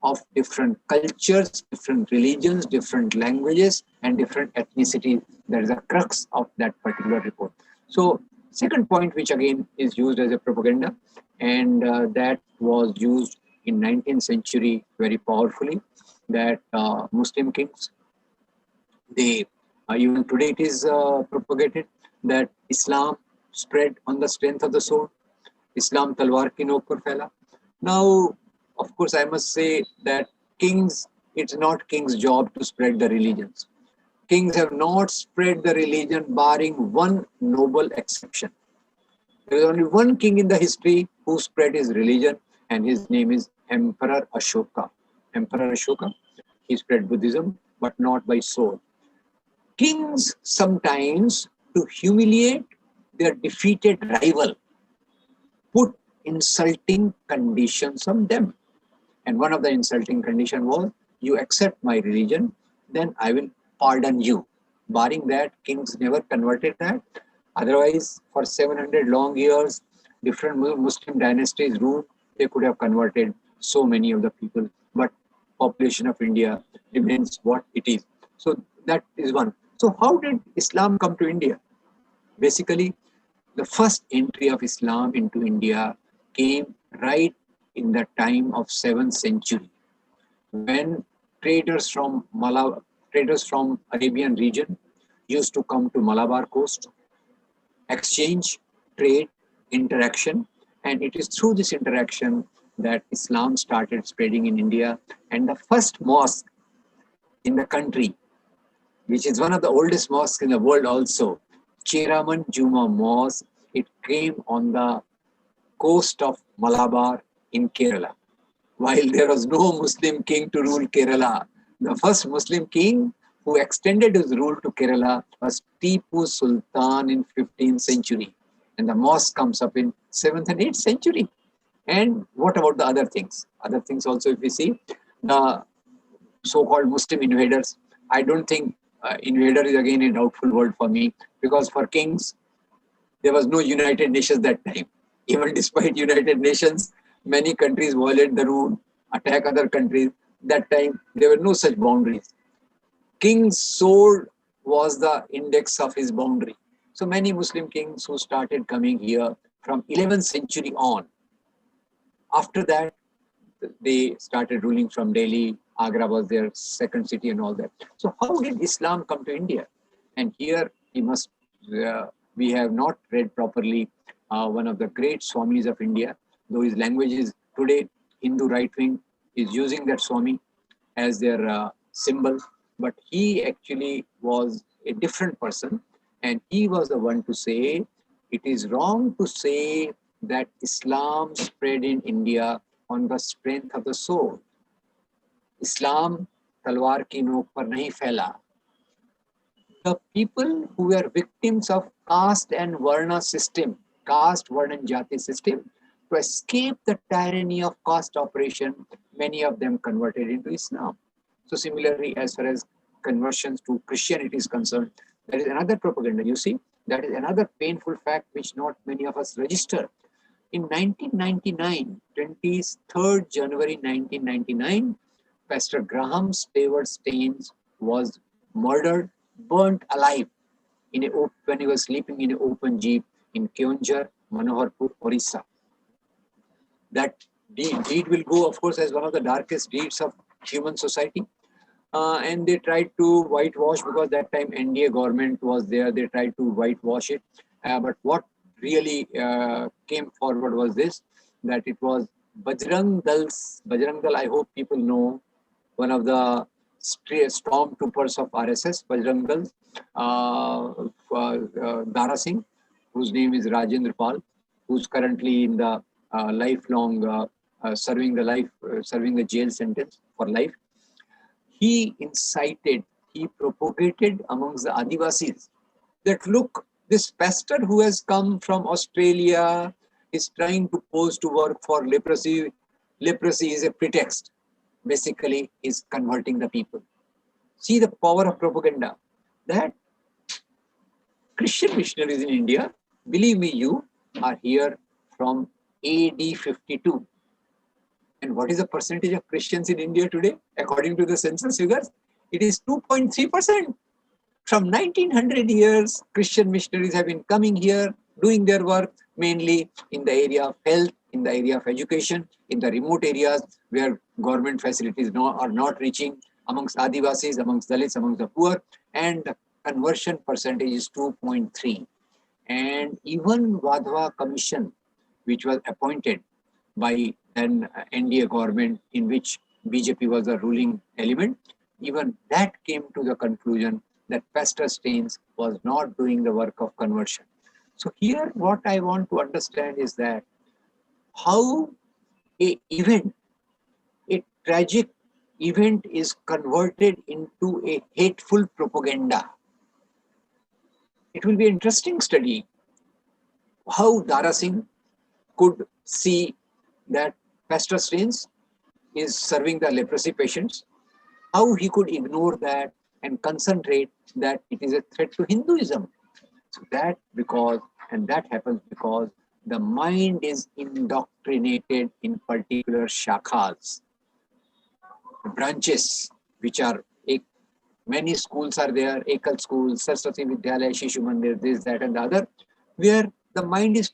of different cultures, different religions, different languages, and different ethnicities. That is the crux of that particular report. So, second point, which again is used as a propaganda, and that was used in 19th century very powerfully, that Muslim kings, they even today it is propagated that Islam spread on the strength of the sword. Islam talwar ki nok par phaila. Now, of course, I must say that kings, it's not king's job to spread the religions. Kings have not spread the religion barring one noble exception. There is only one king in the history who spread his religion, and his name is Emperor Ashoka. Emperor Ashoka, he spread Buddhism, but not by sword. Kings sometimes, to humiliate their defeated rival, put insulting conditions on them. And one of the insulting conditions was, you accept my religion, then I will pardon you. Barring that, kings never converted that. Otherwise, for 700 long years, different Muslim dynasties ruled, they could have converted so many of the people. But population of India remains what it is. So that is one. So how did Islam come to India? Basically, the first entry of Islam into India came right in the time of 7th century, when traders from Arabian region used to come to Malabar coast, exchange, trade, interaction, and it is through this interaction that Islam started spreading in India. And the first mosque in the country, which is one of the oldest mosques in the world also, Cheraman Juma Mosque, it came on the coast of Malabar in Kerala. While there was no Muslim king to rule Kerala, the first Muslim king who extended his rule to Kerala was Tipu Sultan in 15th century. And the mosque comes up in 7th and 8th century. And what about the other things? Other things also, if we see, the so-called Muslim invaders, I don't think invader is again a doubtful word for me, because for kings, there was no United Nations that time. Even despite United Nations, many countries violate the rule, attack other countries. That time, there were no such boundaries. King's sword was the index of his boundary. So many Muslim kings who started coming here from 11th century on. After that, they started ruling from Delhi. Agra was their second city and all that. So how did Islam come to India? And here we have not read properly one of the great Swamis of India, though his language is today, Hindu right wing is using that Swami as their symbol, but he actually was a different person, and he was the one to say, it is wrong to say that Islam spread in India on the strength of the sword. Islam talwar ki nook par nahi phaila. The people who were victims of caste and varna system, caste, varna and jati system, to escape the tyranny of caste oppression, many of them converted into Islam. So similarly, as far as conversions to Christianity is concerned, that is another propaganda. You see, that is another painful fact which not many of us register. In 1999, 23rd January 1999, Pastor Graham Stewart Staines was murdered, burnt alive when he was sleeping in an open jeep in Keonjhar, Manoharpur, Orissa. That deed will go, of course, as one of the darkest deeds of human society. And they tried to whitewash, because that time NDA government was there. They tried to whitewash it. But what really came forward was this, that it was Bajrang Dal, I hope people know, one of the stormtroopers of RSS, Bajrang Dal, Dara Singh, whose name is Rajendra Pal, who's currently in the lifelong, serving the jail sentence for life. He incited, he propagated amongst the Adivasis that, look, this pastor who has come from Australia is trying to pose to work for leprosy. Leprosy is a pretext. Basically, is converting the people. See the power of propaganda. That Christian missionaries in India, believe me, you are here from AD 52. And what is the percentage of Christians in India today? According to the census figures, it is 2.3%. From 1900 years, Christian missionaries have been coming here, doing their work, mainly in the area of health, in the area of education, in the remote areas where government facilities are not reaching, amongst Adivasis, amongst Dalits, amongst the poor, and the conversion percentage is 2.3. And even Wadhwa Commission, which was appointed by an NDA government in which BJP was the ruling element, even that came to the conclusion that Pastor Staines was not doing the work of conversion. So here what I want to understand is that how a tragic event is converted into a hateful propaganda. It will be an interesting study how Dara Singh could see that Pastor Staines is serving the leprosy patients, how he could ignore that and concentrate that it is a threat to Hinduism. So that happens because the mind is indoctrinated in particular shakhas, branches, which are many schools are there, Ekal schools, Saraswati Vidyalaya, Shishu Mandir, this, that, and the other, where the mind is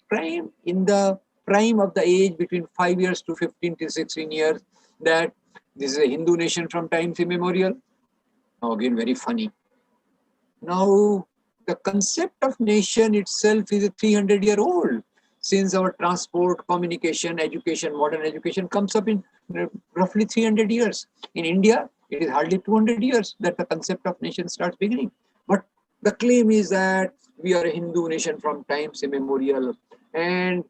in the prime of the age between 5 years to 15 to 16 years, that this is a Hindu nation from times immemorial. Now again, very funny. Now, the concept of nation itself is a 300-year-old, since our transport, communication, education, modern education comes up in roughly 300 years. In India, it is hardly 200 years that the concept of nation starts beginning. But the claim is that we are a Hindu nation from times immemorial, and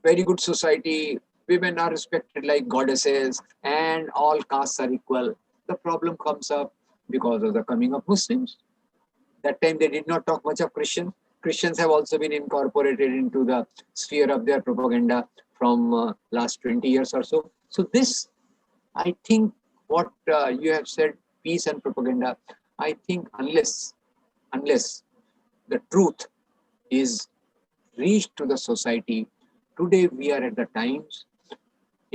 very good society, women are respected like goddesses, and all castes are equal. The problem comes up because of the coming of Muslims. That time they did not talk much of Christians. Christians have also been incorporated into the sphere of their propaganda from last 20 years or so. So this, I think, what you have said, peace and propaganda, I think unless the truth is reached to the society, today we are at the times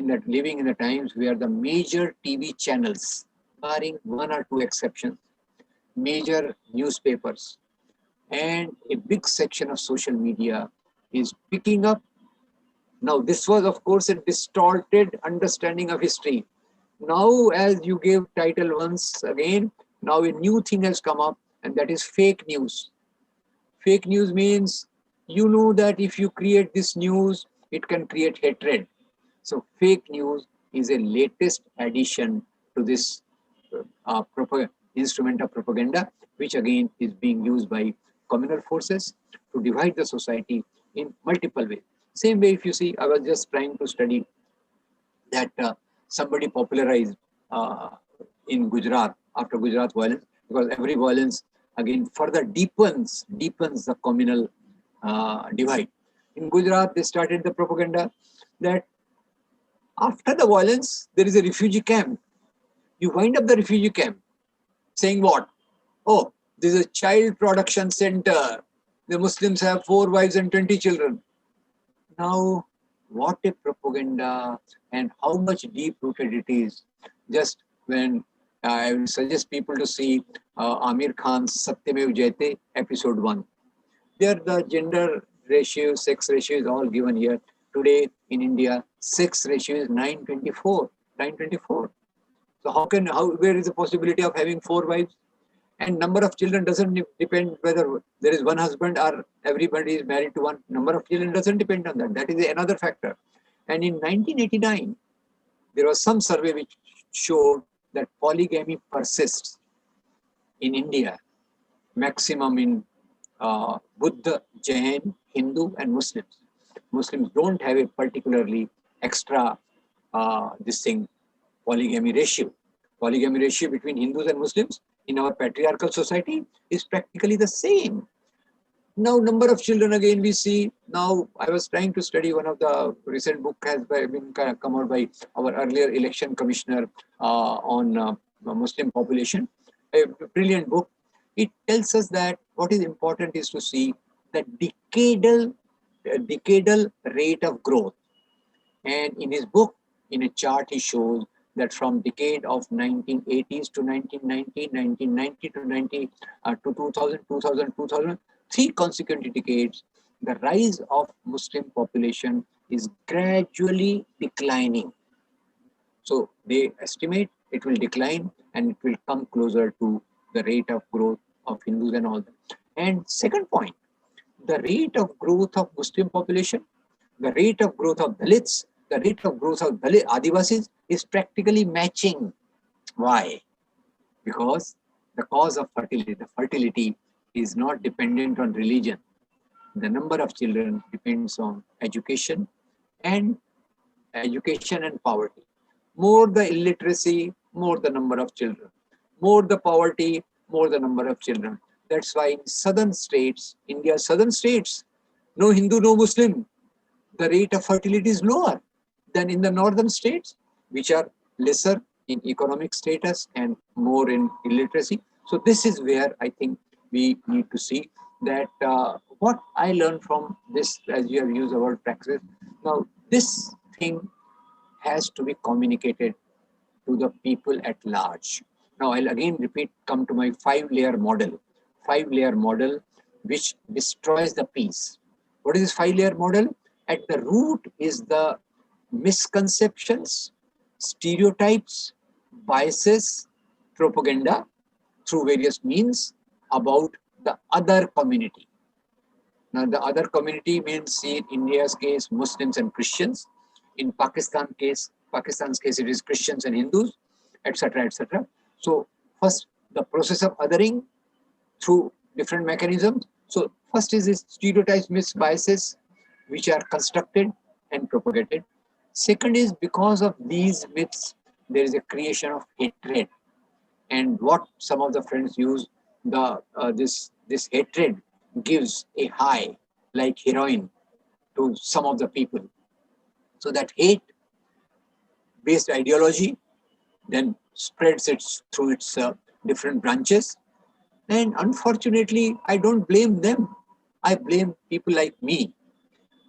living in the times where the major TV channels, barring one or two exceptions, major newspapers, and a big section of social media is picking up. Now, this was, of course, a distorted understanding of history. Now, as you gave title once again, now a new thing has come up, and that is fake news. Fake news means you know that if you create this news, it can create hatred. So fake news is a latest addition to this instrument of propaganda, which again is being used by communal forces to divide the society in multiple ways. Same way, if you see, I was just trying to study that somebody popularized in Gujarat after Gujarat violence, because every violence again further deepens the communal divide. In Gujarat, they started the propaganda that after the violence, there is a refugee camp. You wind up the refugee camp saying what? Oh, this is a child production center. The Muslims have 4 wives and 20 children. Now, what a propaganda, and how much deep-rooted it is. Just when I would suggest people to see Amir Khan's Satyamev Jayate, episode 1. There the gender ratio, sex ratio is all given here. Today in India, sex ratio is 924. 924. So where is the possibility of having 4 wives? And number of children doesn't depend whether there is one husband or everybody is married to one. Number of children doesn't depend on that. That is another factor. And in 1989, there was some survey which showed that polygamy persists in India, maximum in Buddha, Jain, Hindu, and Muslims. Muslims don't have a particularly extra polygamy ratio. Polygamy ratio between Hindus and Muslims in our patriarchal society is practically the same. Now, number of children, again, we see. Now, I was trying to study one of the recent book has been come out by our earlier election commissioner on Muslim population. A brilliant book. It tells us that what is important is to see the decadal rate of growth. And in his book, in a chart, he shows that from decade of 1980s to 1990, 1990 to 2000, 2000, 3 consecutive decades, the rise of Muslim population is gradually declining. So they estimate it will decline and it will come closer to the rate of growth of Hindus and all that. And second point, the rate of growth of Muslim population, the rate of growth of Dalits, the rate of growth of Adivasis is practically matching. Why? Because the cause of fertility, the fertility is not dependent on religion. The number of children depends on education and poverty. More the illiteracy, more the number of children. More the poverty, more the number of children. That's why in southern states, India's southern states, no Hindu, no Muslim, the rate of fertility is lower than in the northern states, which are lesser in economic status and more in illiteracy. So this is where I think we need to see that what I learned from this, as you have used the word praxis. Now, this thing has to be communicated to the people at large. Now, I'll again repeat, come to my 5-layer model. 5-layer model which destroys the peace. What is this 5-layer model? At the root is the misconceptions, stereotypes, biases, propaganda through various means about the other community. Now, the other community means, in India's case, Muslims and Christians. In Pakistan's case, it is Christians and Hindus, etc., etc. So, first, the process of othering through different mechanisms. So, first is this stereotypes, myths, biases, which are constructed and propagated. Second is, because of these myths, there is a creation of hatred. And what some of the friends use, this hatred gives a high, like heroin, to some of the people. So that hate-based ideology then spreads through its different branches. And unfortunately, I don't blame them. I blame people like me,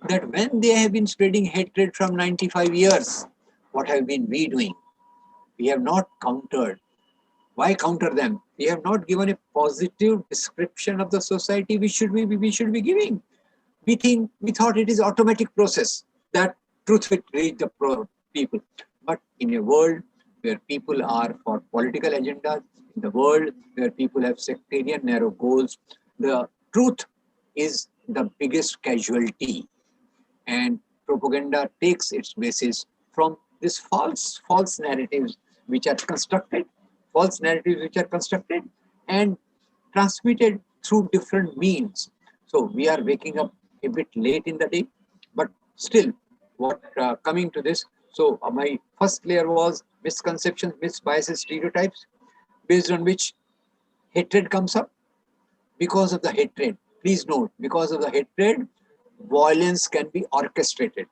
that when they have been spreading hatred from 95 years, what have been we doing? We have not countered. Why counter them? We have not given a positive description of the society we should be giving. We thought it is automatic process that truth will reach the people. But in a world where people are for political agendas, in the world where people have sectarian narrow goals, the truth is the biggest casualty. And propaganda takes its basis from these false narratives which are constructed, and transmitted through different means. So we are waking up a bit late in the day, but still, what coming to this. So my first layer was misconceptions, myths, biases, stereotypes, based on which hatred comes up. Because of the hatred, please note, because of the hatred, violence can be orchestrated.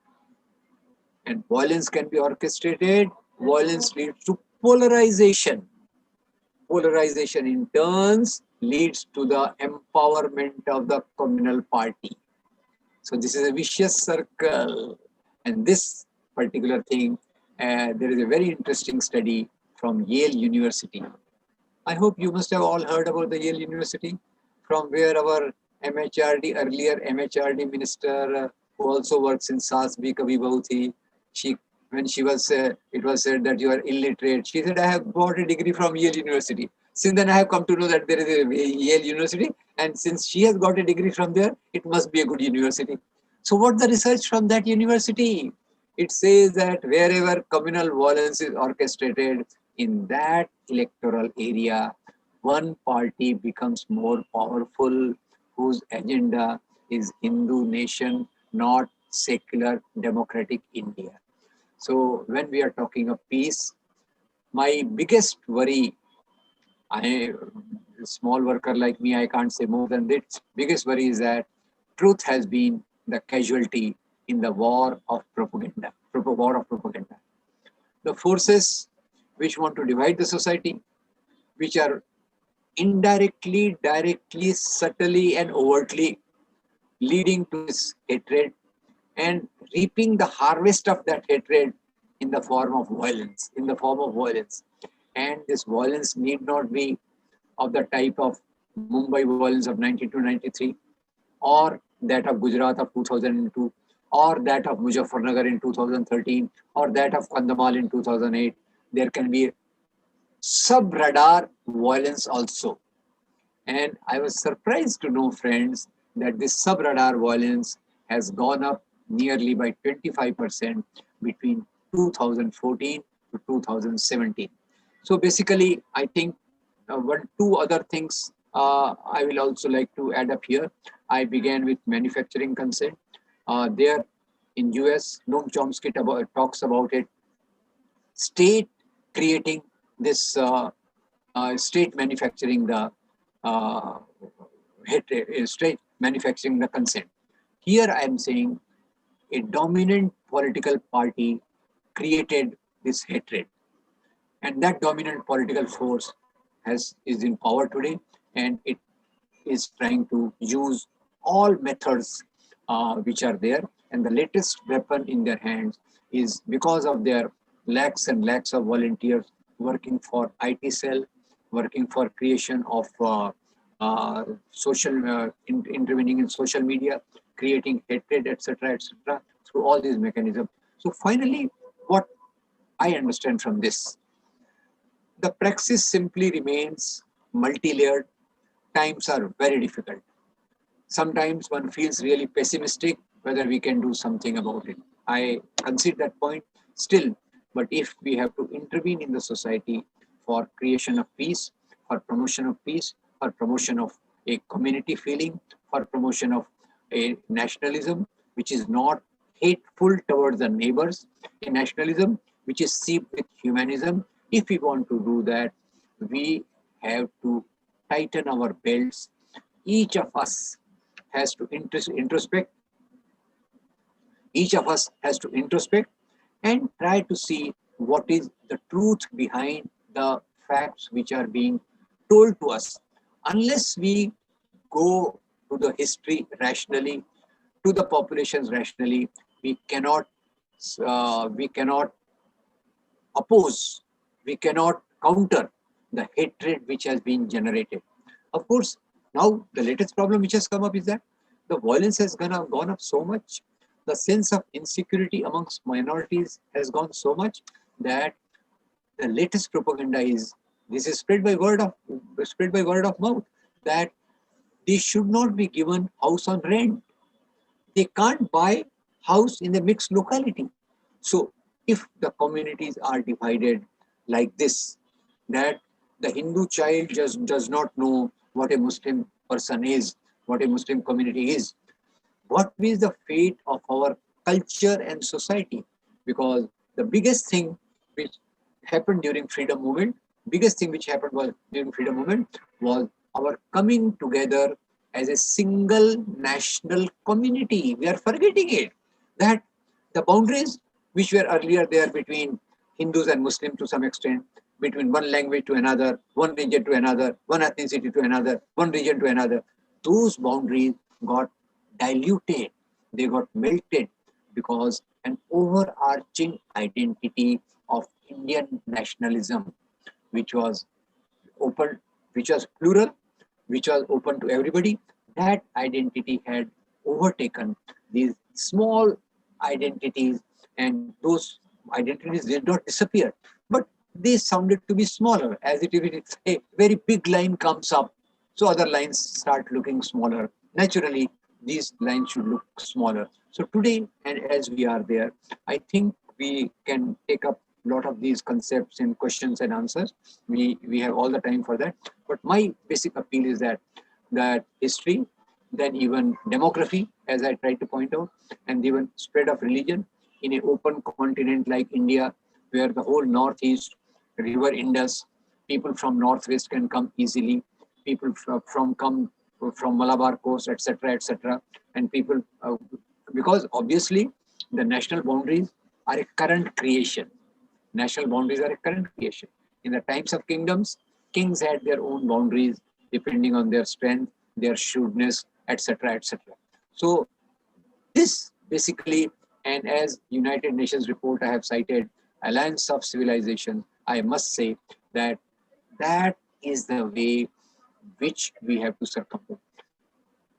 And violence can be orchestrated. Violence leads to polarization. Polarization in turns leads to the empowerment of the communal party. So this is a vicious circle. And this particular thing, there is a very interesting study from Yale University. I hope you must have all heard about the Yale University, from where our earlier MHRD minister, who also works in SAS Bhi Kabhi Bahu Thi, when she was, it was said that you are illiterate. She said, I have got a degree from Yale University. Since then, I have come to know that there is a Yale University. And since she has got a degree from there, it must be a good university. So what's the research from that university? It says that wherever communal violence is orchestrated, in that electoral area, one party becomes more powerful, whose agenda is Hindu nation, not secular democratic India. So when we are talking of peace, my biggest worry, a small worker like me, I can't say more than this. Biggest worry is that truth has been the casualty in the war of propaganda. The forces which want to divide the society, which are indirectly, directly, subtly, and overtly leading to this hatred and reaping the harvest of that hatred in the form of violence, And this violence need not be of the type of Mumbai violence of 1992-93, or that of Gujarat of 2002, or that of Muzaffarnagar in 2013, or that of Kandhamal in 2008. There can be sub-radar violence also. And I was surprised to know, friends, that this sub-radar violence has gone up nearly by 25% between 2014 to 2017. So basically, I think two other things I will also like to add up here. I began with manufacturing consent. There in US, Noam Chomsky talks about it. State creating this, state manufacturing the state manufacturing the consent. Here I am saying a dominant political party created this hatred, and that dominant political force is in power today, and it is trying to use all methods which are there, and the latest weapon in their hands is, because of their lakhs and lakhs of volunteers working for IT cell, working for creation of intervening in social media, creating hatred, etc., through all these mechanisms. So finally, what I understand from this, the praxis simply remains multi-layered. Times are very difficult. Sometimes one feels really pessimistic whether we can do something about it. I concede that point still, but if we have to intervene in the society for creation of peace, for promotion of peace, for promotion of a community feeling, for promotion of a nationalism which is not hateful towards the neighbors, a nationalism which is seeped with humanism, if we want to do that, we have to tighten our belts. Each of us has to introspect. Each of us has to introspect and try to see what is the truth behind the facts which are being told to us. Unless we go to the history rationally, to the populations rationally, we cannot oppose, we cannot counter the hatred which has been generated. Of course, now the latest problem which has come up is that the violence has gone up so much. The sense of insecurity amongst minorities has gone so much that the latest propaganda is, this is spread by word of mouth, that they should not be given house on rent. They can't buy house in the mixed locality. So if the communities are divided like this, that the Hindu child just does not know what a Muslim person is, what a Muslim community is, what is the fate of our culture and society? Because the biggest thing which happened during freedom movement, was our coming together as a single national community. We are forgetting it, that the boundaries which were earlier there between Hindus and Muslims to some extent, between one language to another, one region to another, one ethnicity to another, one region to another, those boundaries got diluted, they got melted, because an overarching identity of Indian nationalism, which was open, which was plural, which was open to everybody, that identity had overtaken these small identities, and those identities did not disappear, but they sounded to be smaller. As it is, a very big line comes up, so other lines start looking smaller. Naturally, these lines should look smaller. So today, and as we are there, I think we can take up a lot of these concepts in questions and answers. We have all the time for that. But my basic appeal is that history, then even demography, as I tried to point out, and even spread of religion in an open continent like India, where the whole northeast, river Indus, people from northwest can come easily, people from Malabar coast, etc., and people, because obviously the national boundaries are a current creation. National boundaries are a current creation. In the times of kingdoms, kings had their own boundaries depending on their strength, their shrewdness, etc. So this basically, and as United Nations report I have cited, Alliance of Civilization, I must say that is the way which we have to circumvent,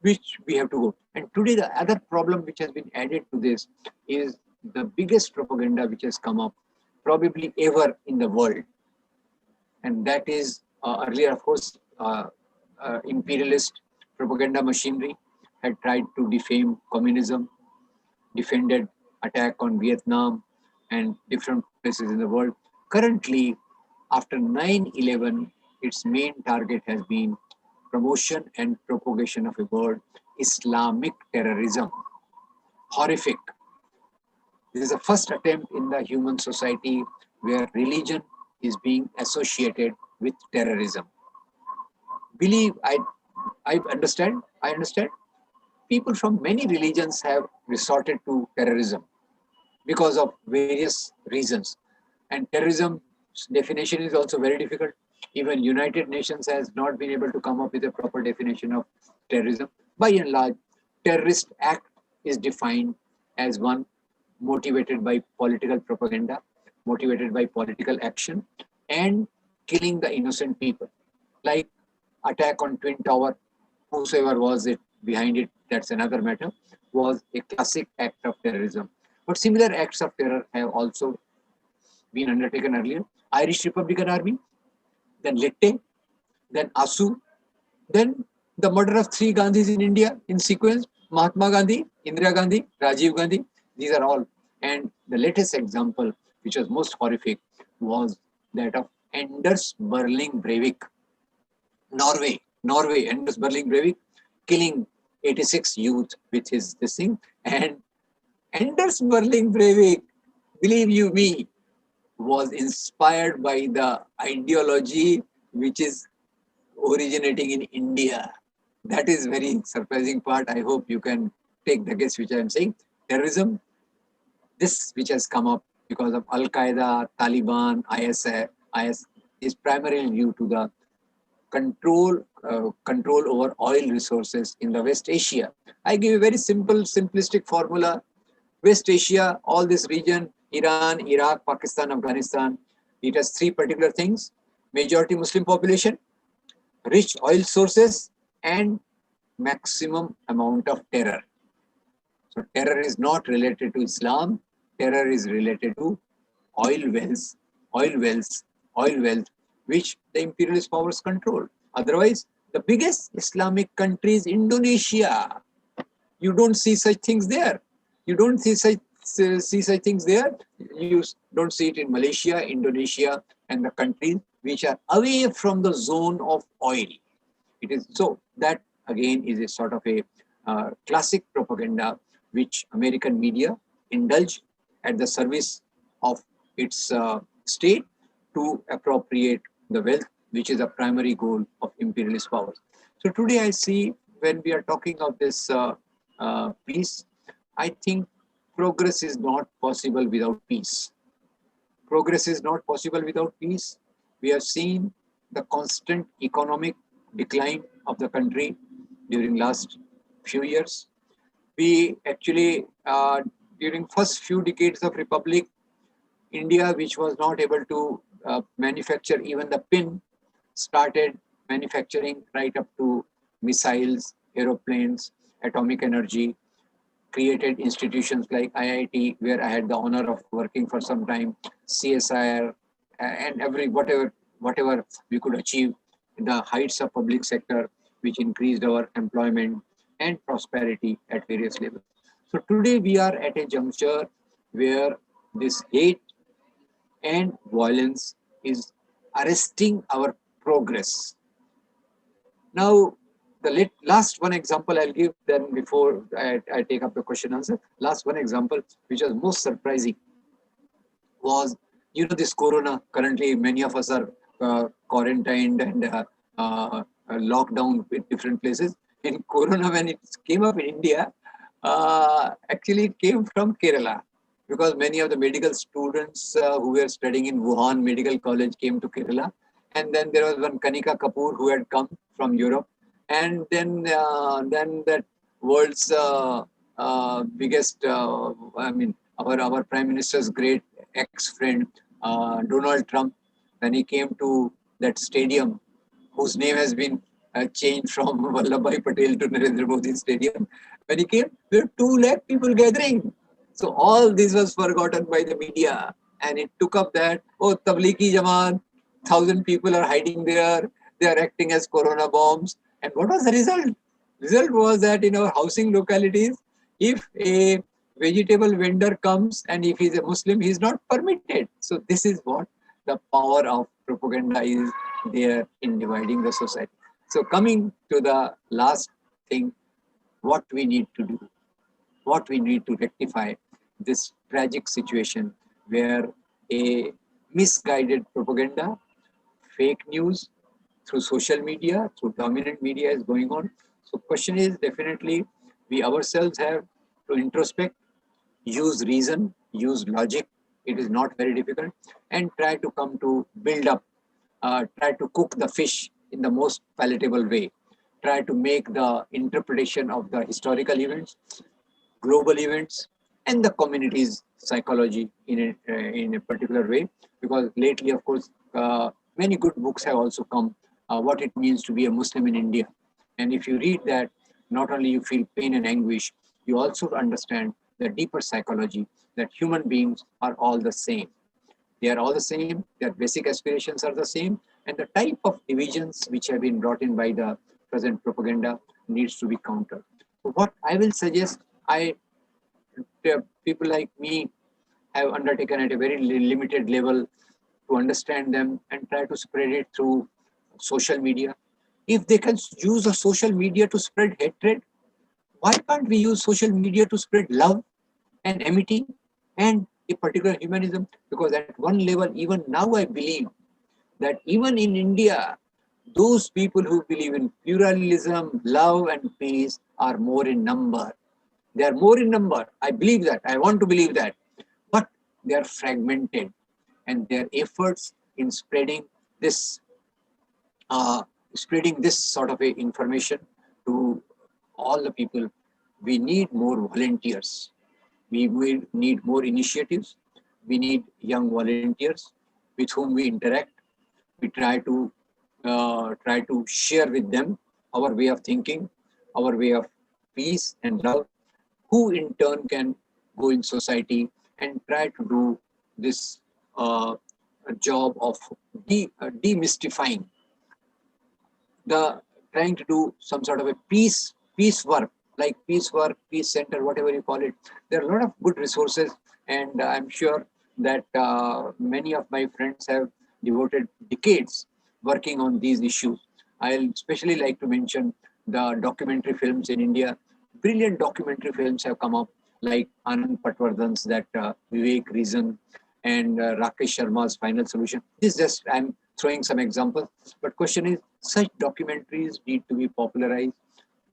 which we have to go. And today the other problem which has been added to this is the biggest propaganda which has come up probably ever in the world. And that is earlier, of course, imperialist propaganda machinery had tried to defame communism, defended attack on Vietnam and different places in the world. Currently, after 9/11, its main target has been promotion and propagation of a word, Islamic terrorism. Horrific. This is the first attempt in the human society where religion is being associated with terrorism. I understand. People from many religions have resorted to terrorism because of various reasons. And terrorism's definition is also very difficult. Even United Nations has not been able to come up with a proper definition of terrorism. By and large, terrorist act is defined as one motivated by political propaganda, motivated by political action, and killing the innocent people. Like attack on Twin Tower, whosoever was it behind it, that's another matter, was a classic act of terrorism. But similar acts of terror have also been undertaken earlier. Irish Republican Army, then Lette, then ASU, then the murder of 3 Gandhis in India in sequence, Mahatma Gandhi, Indira Gandhi, Rajiv Gandhi, these are all. And the latest example, which was most horrific, was that of Anders Berling Breivik, Norway, Anders Berling Breivik, killing 86 youth with his this thing. And Anders Berling Breivik, believe you me, was inspired by the ideology which is originating in India. That is very surprising part. I hope you can take the guess which I am saying. Terrorism, this which has come up because of Al-Qaeda, Taliban, IS is primarily due to the control over oil resources in the West Asia. I give a very simple, simplistic formula. West Asia, all this region, Iran, Iraq, Pakistan, Afghanistan, It has three particular things: majority Muslim population, rich oil sources, and maximum amount of terror. So terror is not related to Islam. Terror is related to oil wells, oil wells, oil wealth, which the imperialist powers control. Otherwise, the biggest Islamic country is Indonesia. You don't see such things there. You don't see such things there. You don't see it in Malaysia, Indonesia, and the countries which are away from the zone of oil. It is so that again is a sort of a classic propaganda which American media indulge at the service of its state to appropriate the wealth, which is a primary goal of imperialist powers. So today I see, when we are talking of this peace, I think progress is not possible without peace. Progress is not possible without peace. We have seen the constant economic decline of the country during last few years. We actually, during first few decades of Republic, India, which was not able to manufacture even the pin, started manufacturing right up to missiles, aeroplanes, atomic energy, created institutions like IIT, where I had the honor of working for some time, CSIR, and whatever we could achieve in the heights of public sector, which increased our employment and prosperity at various levels. So today we are at a juncture where this hate and violence is arresting our progress. Now, the last one example I'll give, then before I take up the question answer, last one example, which was most surprising, was, this corona. Currently, many of us are quarantined and locked down in different places. In corona, when it came up in India, actually it came from Kerala, because many of the medical students who were studying in Wuhan Medical College came to Kerala. And then there was one Kanika Kapoor who had come from Europe. And then that world's biggest, our Prime Minister's great ex-friend, Donald Trump, when he came to that stadium, whose name has been changed from Vallabhbhai Patel to Narendra Modi Stadium. When he came, there were 2 lakh people gathering. So all this was forgotten by the media, and it took up that, Tablighi Jamaat, 1,000 people are hiding there, they are acting as corona bombs. And what was the result? Result was that in our housing localities, if a vegetable vendor comes and if he's a Muslim, he's not permitted. So this is what the power of propaganda is there in dividing the society. So coming to the last thing, what we need to do, what we need to rectify this tragic situation where a misguided propaganda, fake news through social media, through dominant media is going on. So question is, definitely we ourselves have to introspect, use reason, use logic. It is not very difficult, and try to come to build up, try to cook the fish in the most palatable way. Try to make the interpretation of the historical events, global events, and the community's psychology in a particular way. Because lately, of course, many good books have also come, what it means to be a Muslim in India. And if you read that, not only you feel pain and anguish, you also understand the deeper psychology that human beings are all the same. They are all the same, their basic aspirations are the same, and the type of divisions which have been brought in by the present propaganda needs to be countered. So what I will suggest, people like me have undertaken at a very limited level to understand them and try to spread it through social media. If they can use a social media to spread hatred, why can't we use social media to spread love and amity and a particular humanism? Because at one level, even now I believe that even in India, those people who believe in pluralism, love and peace are more in number. They are more in number. I believe that. I want to believe that. But they are fragmented, and their efforts in spreading this sort of a information to all the people, we need more volunteers. We will need more initiatives. We need young volunteers with whom we interact. We try to share with them our way of thinking, our way of peace and love, who in turn can go in society and try to do this job of demystifying, trying to do some sort of a peace work, like peace work, peace center, whatever you call it. There are a lot of good resources, and I'm sure that many of my friends have devoted decades working on these issues. I'll especially like to mention the documentary films in India. Brilliant documentary films have come up, like Anand Patwardhan's that Vivek Reason, and Rakesh Sharma's Final Solution. This is just, I'm throwing some examples, but question is, such documentaries need to be popularized.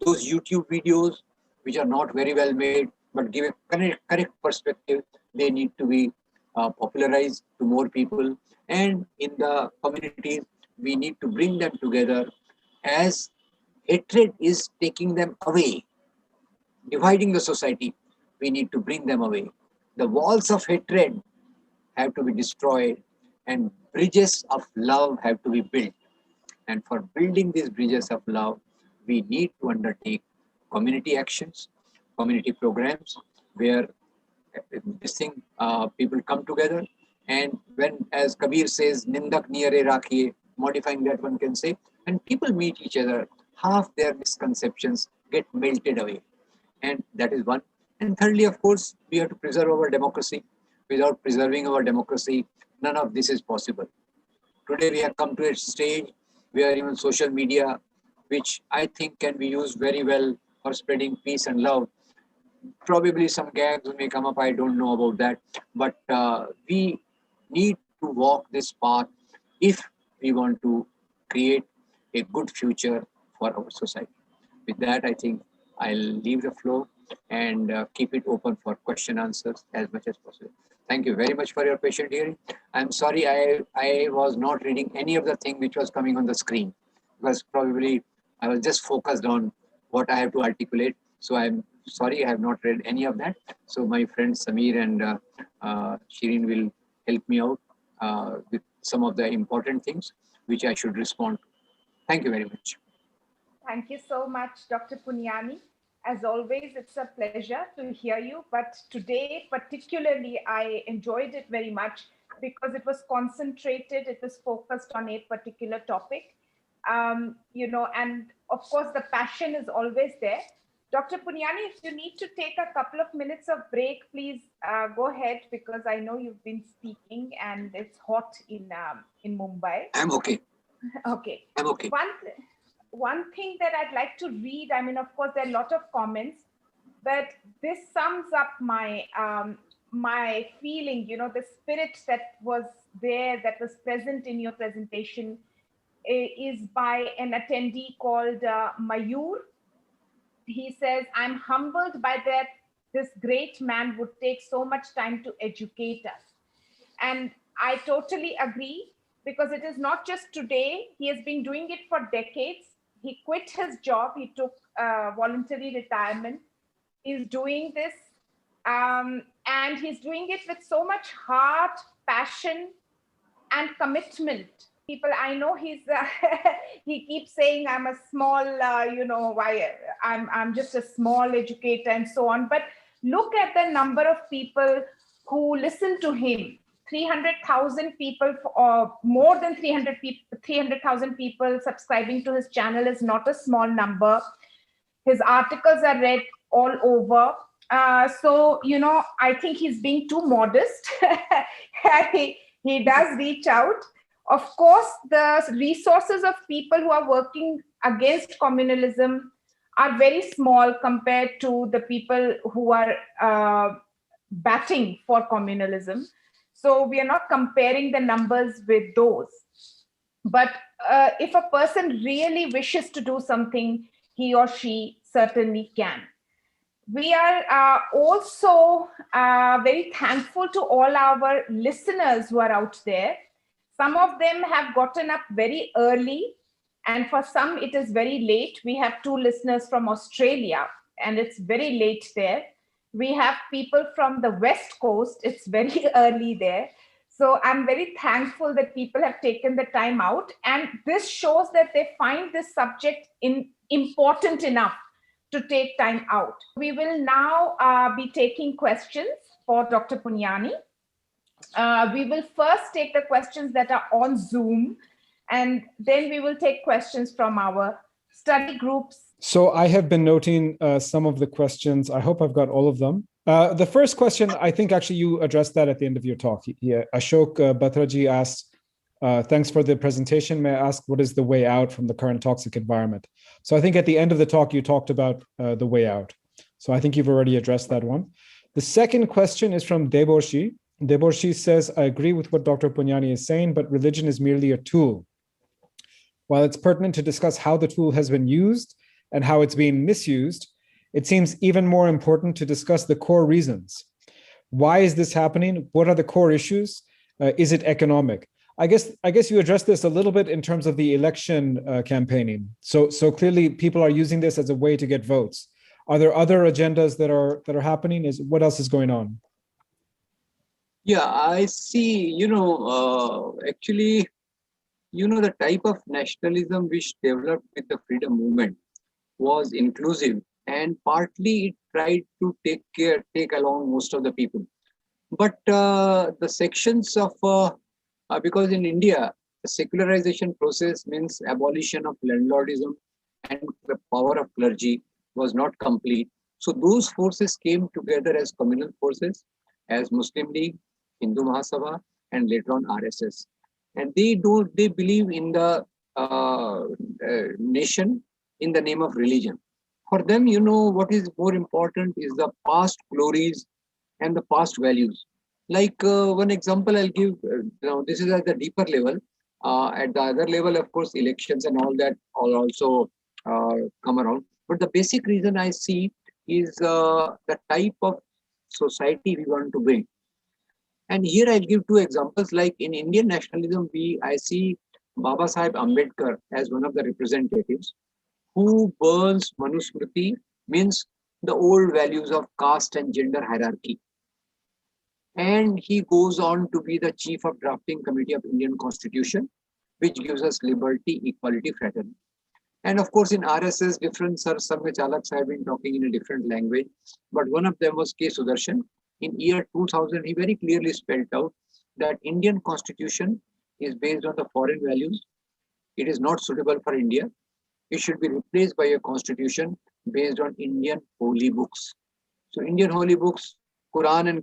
Those YouTube videos, which are not very well made, but give a correct perspective, they need to be popularized to more people. And in the communities, we need to bring them together, as hatred is taking them away, dividing the society. We need to bring them away. The walls of hatred have to be destroyed, and bridges of love have to be built. And for building these bridges of love, we need to undertake community actions, community programs, where people come together. And when, as Kabir says, Nindak niyare rakhiye, modifying that one can say, and people meet each other, half their misconceptions get melted away. And that is one. And thirdly, of course, we have to preserve our democracy. Without preserving our democracy, none of this is possible. Today, we have come to a stage where even social media, which I think can be used very well for spreading peace and love. Probably some gags may come up, I don't know about that. But we need to walk this path if we want to create a good future for our society. With that, I think I'll leave the floor and keep it open for question answers as much as possible. Thank you very much for your patient hearing. I'm sorry I was not reading any of the thing which was coming on the screen, because probably I was just focused on what I have to articulate. So I'm sorry I have not read any of that. So my friends Samir and Shireen will help me out with some of the important things which I should respond to. Thank you very much. Thank you so much, Dr. Puniyani. As always, it's a pleasure to hear you. But today, particularly, I enjoyed it very much because it was concentrated, it was focused on a particular topic. And of course, the passion is always there. Dr. Puniyani, if you need to take a couple of minutes of break, please go ahead, because I know you've been speaking and it's hot in Mumbai. I'm okay. Okay. I'm okay. One thing that I'd like to read, I mean, of course, there are a lot of comments, but this sums up my my feeling, the spirit that was there, that was present in your presentation, is by an attendee called Mayur. He says, I'm humbled by that this great man would take so much time to educate us. And I totally agree, because it is not just today. He has been doing it for decades. He quit his job. He took voluntary retirement. He's doing this. And he's doing it with so much heart, passion, and commitment. People, I know he's, he keeps saying, I'm a small, I'm just a small educator and so on. But look at the number of people who listen to him. 300,000 people, or more than 300,000 people subscribing to his channel is not a small number. His articles are read all over. So, I think he's being too modest. He does reach out. Of course, the resources of people who are working against communalism are very small compared to the people who are batting for communalism. So we are not comparing the numbers with those. But if a person really wishes to do something, he or she certainly can. We are also very thankful to all our listeners who are out there. Some of them have gotten up very early, and for some it is very late. We have 2 listeners from Australia, and it's very late there. We have people from the West Coast, it's very early there. So I'm very thankful that people have taken the time out, and this shows that they find this subject important enough to take time out. We will now be taking questions for Dr. Puniyani. We will first take the questions that are on Zoom, and then we will take questions from our study groups. So I have been noting some of the questions. I hope I've got all of them. The first question, I think actually you addressed that at the end of your talk. Yeah, Ashok Batraji asked, thanks for the presentation. May I ask, what is the way out from the current toxic environment? So I think at the end of the talk, you talked about the way out. So I think you've already addressed that one. The second question is from Deborshi. Deborshi says, I agree with what Dr. Puniyani is saying, but religion is merely a tool. While it's pertinent to discuss how the tool has been used and how it's being misused, it seems even more important to discuss the core reasons. Why is this happening? What are the core issues? Is it economic? I guess you addressed this a little bit in terms of the election campaigning. So clearly people are using this as a way to get votes. Are there other agendas that are happening? What else is going on? Yeah, I see, actually, the type of nationalism which developed with the freedom movement was inclusive, and partly it tried to take along most of the people. But the sections of, because in India, the secularization process means abolition of landlordism and the power of clergy was not complete. So those forces came together as communal forces, as Muslim League, Hindu Mahasabha, and later on RSS. And they believe in the nation in the name of religion. For them, what is more important is the past glories and the past values. Like one example I'll give, this is at the deeper level. At the other level, of course, elections and all that also come around. But the basic reason I see is the type of society we want to build. And here I'll give two examples. Like in Indian nationalism, I see Baba Sahib Ambedkar as one of the representatives who burns Manusmriti, means the old values of caste and gender hierarchy. And he goes on to be the chief of drafting committee of Indian Constitution, which gives us liberty, equality, fraternity. And of course, in RSS, different Sangh Chalaks have been talking in a different language. But one of them was K. Sudarshan. In year 2000, he very clearly spelled out that Indian Constitution is based on the foreign values. It is not suitable for India. It should be replaced by a constitution based on Indian holy books. So Indian holy books, Quran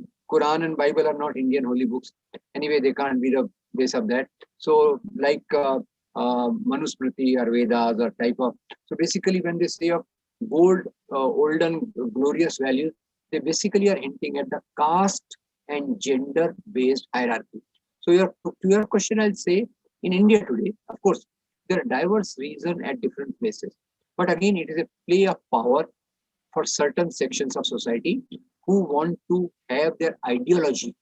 and Bible are not Indian holy books. Anyway, they can't be the base of that. So like Manusmriti or Vedas or type of. So basically when they say of olden glorious values, they basically are hinting at the caste and gender-based hierarchy. So to your question, I'll say in India today, of course, there are diverse reasons at different places. But again, it is a play of power for certain sections of society who want to have their ideology.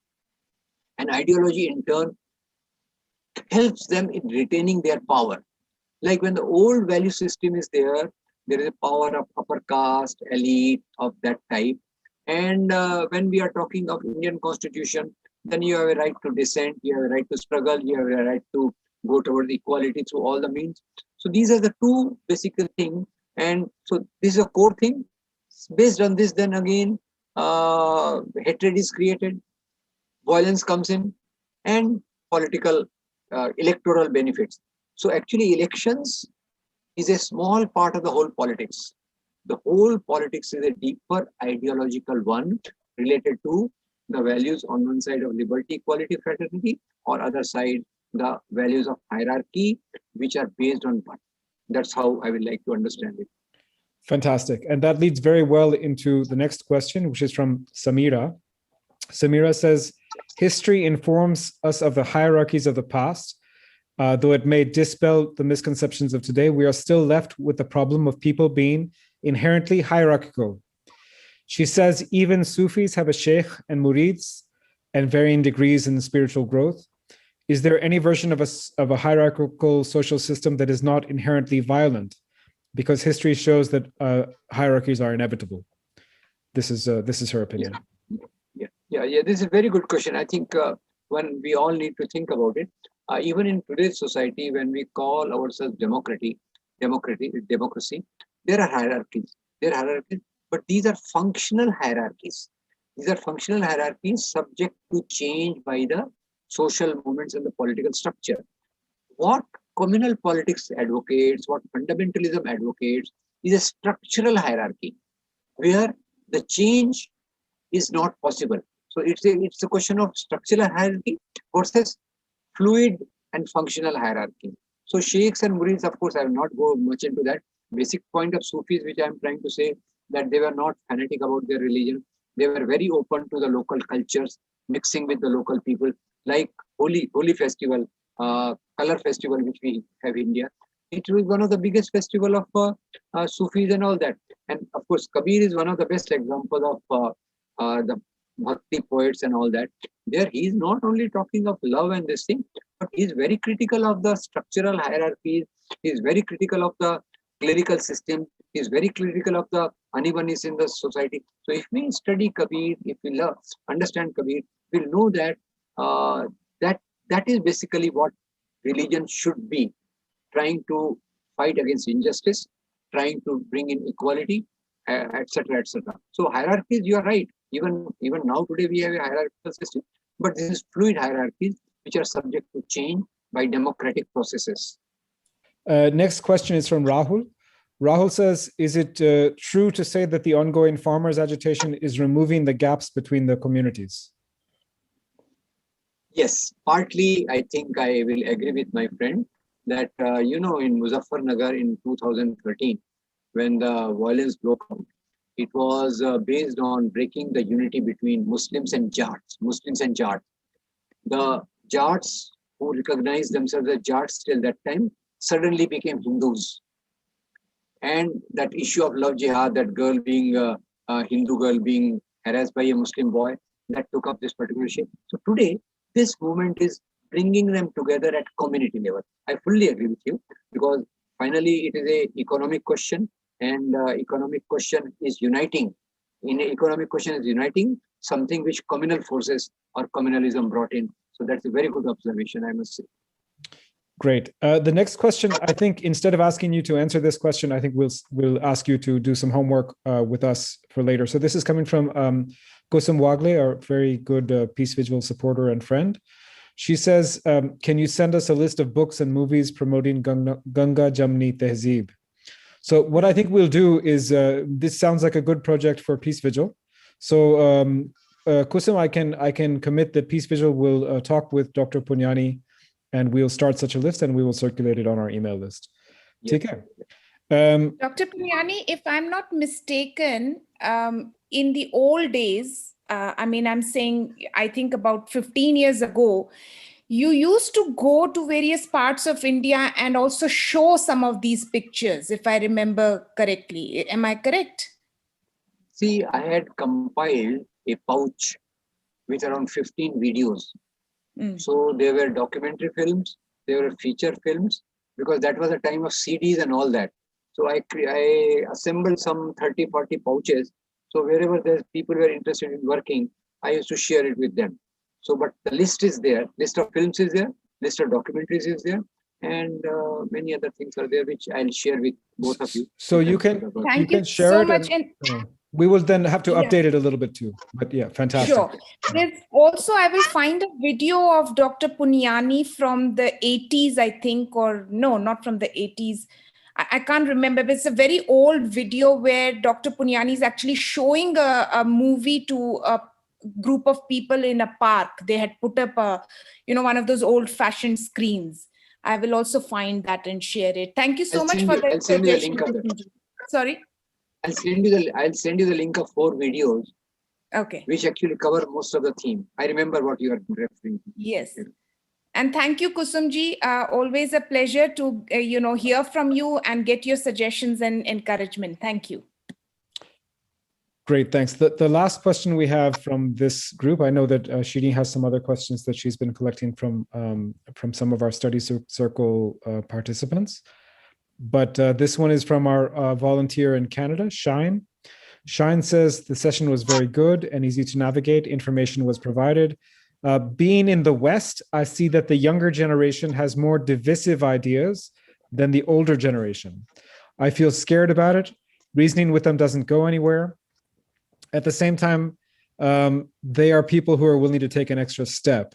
And ideology in turn helps them in retaining their power. Like when the old value system is there is a power of upper caste, elite of that type. And when we are talking of Indian Constitution, then you have a right to dissent, you have a right to struggle, you have a right to go towards equality through all the means. So these are the two basic things. And so this is a core thing. Based on this, then again, hatred is created, violence comes in, and political electoral benefits. So actually elections is a small part of the whole politics. The whole politics is a deeper ideological one related to the values on one side of liberty, equality, fraternity, or other side, the values of hierarchy, which are based on what. That's how I would like to understand it. Fantastic. And that leads very well into the next question, which is from Samira. Samira says, history informs us of the hierarchies of the past. Though it may dispel the misconceptions of today, we are still left with the problem of people being inherently hierarchical. She says even Sufis have a sheikh and murids and varying degrees in spiritual growth. Is there any version of a hierarchical social system that is not inherently violent? Because history shows that hierarchies are inevitable. This is her opinion. Yeah. This is a very good question. I think when we all need to think about it. Even in today's society, when we call ourselves democracy, there are hierarchies. There are hierarchies, but these are functional hierarchies. These are functional hierarchies subject to change by the social movements and the political structure. What communal politics advocates, what fundamentalism advocates, is a structural hierarchy where the change is not possible. So it's a question of structural hierarchy versus fluid and functional hierarchy. So sheikhs and murids, of course, I will not go much into that. Basic point of Sufis, which I am trying to say, that they were not fanatic about their religion. They were very open to the local cultures, mixing with the local people, like Holi festival, color festival, which we have in India. It was one of the biggest festival of Sufis and all that. And of course, Kabir is one of the best examples of the Bhakti poets and all that. There he is not only talking of love and this thing, but he is very critical of the structural hierarchies. He is very critical of the clerical system. He is very critical of the unevenness in the society. So if we study Kabir, if we understand Kabir, we'll know that that is basically what religion should be, trying to fight against injustice, trying to bring in equality, etc., etc. So hierarchies, you are right. Even now today we have a hierarchical system, but this is fluid hierarchies which are subject to change by democratic processes. Next question is from Rahul. Rahul says, is it true to say that the ongoing farmers' agitation is removing the gaps between the communities? Yes, partly I think I will agree with my friend that, in Muzaffarnagar in 2013, when the violence broke out, it was based on breaking the unity between Muslims and Jats. The Jats who recognized themselves as Jats till that time suddenly became Hindus. And that issue of love jihad, that girl being a Hindu girl being harassed by a Muslim boy, that took up this particular shape. So today, this movement is bringing them together at community level. I fully agree with you, because finally it is an economic question, and economic question is uniting. Economic question is uniting something which communal forces or communalism brought in. So that's a very good observation, I must say. Great. The next question, I think instead of asking you to answer this question, I think we'll ask you to do some homework with us for later. So this is coming from Kusum Wagle, our very good Peace Vigil supporter and friend. She says, can you send us a list of books and movies promoting Ganga, Jamni, Tehzeeb? So what I think we'll do is, this sounds like a good project for Peace Vigil. So Kusum, I can commit that Peace Vigil will talk with Dr. Puniyani, and we'll start such a list and we will circulate it on our email list. Take care. Dr. Puniyani, if I'm not mistaken, in the old days, I'm saying, I think about 15 years ago, you used to go to various parts of India and also show some of these pictures, if I remember correctly. Am I correct? See, I had compiled a pouch with around 15 videos. So there were documentary films, there were feature films, because that was a time of CDs and all that. So I assembled some 30, 40 pouches. So wherever there's people were interested in working, I used to share it with them. So, but the list is there, list of films is there, list of documentaries is there, and many other things are there, which I'll share with both of you. So you can share so it much. We will then have to update it a little bit too, but yeah, fantastic. Sure. There's also, I will find a video of Dr. Puniyani from the 80s, I think, or no, not from the 80s. I can't remember, but it's a very old video where Dr. Puniyani is actually showing a movie to a group of people in a park. They had put up one of those old fashioned screens. I will also find that and share it. Thank you so much for that. I'll send you the link of that. Sorry? I'll send you the link of 4 videos, okay, which actually cover most of the theme. I remember what you are referring to. Yes. And thank you, Kusumji. Always a pleasure to hear from you and get your suggestions and encouragement. Thank you. Great, thanks. The last question we have from this group, I know that Shini has some other questions that she's been collecting from some of our study circle participants. But this one is from our volunteer in Canada, Shine. Shine says the session was very good and easy to navigate. Information was provided. Being in the West, I see that the younger generation has more divisive ideas than the older generation. I feel scared about it. Reasoning with them doesn't go anywhere. At the same time, they are people who are willing to take an extra step.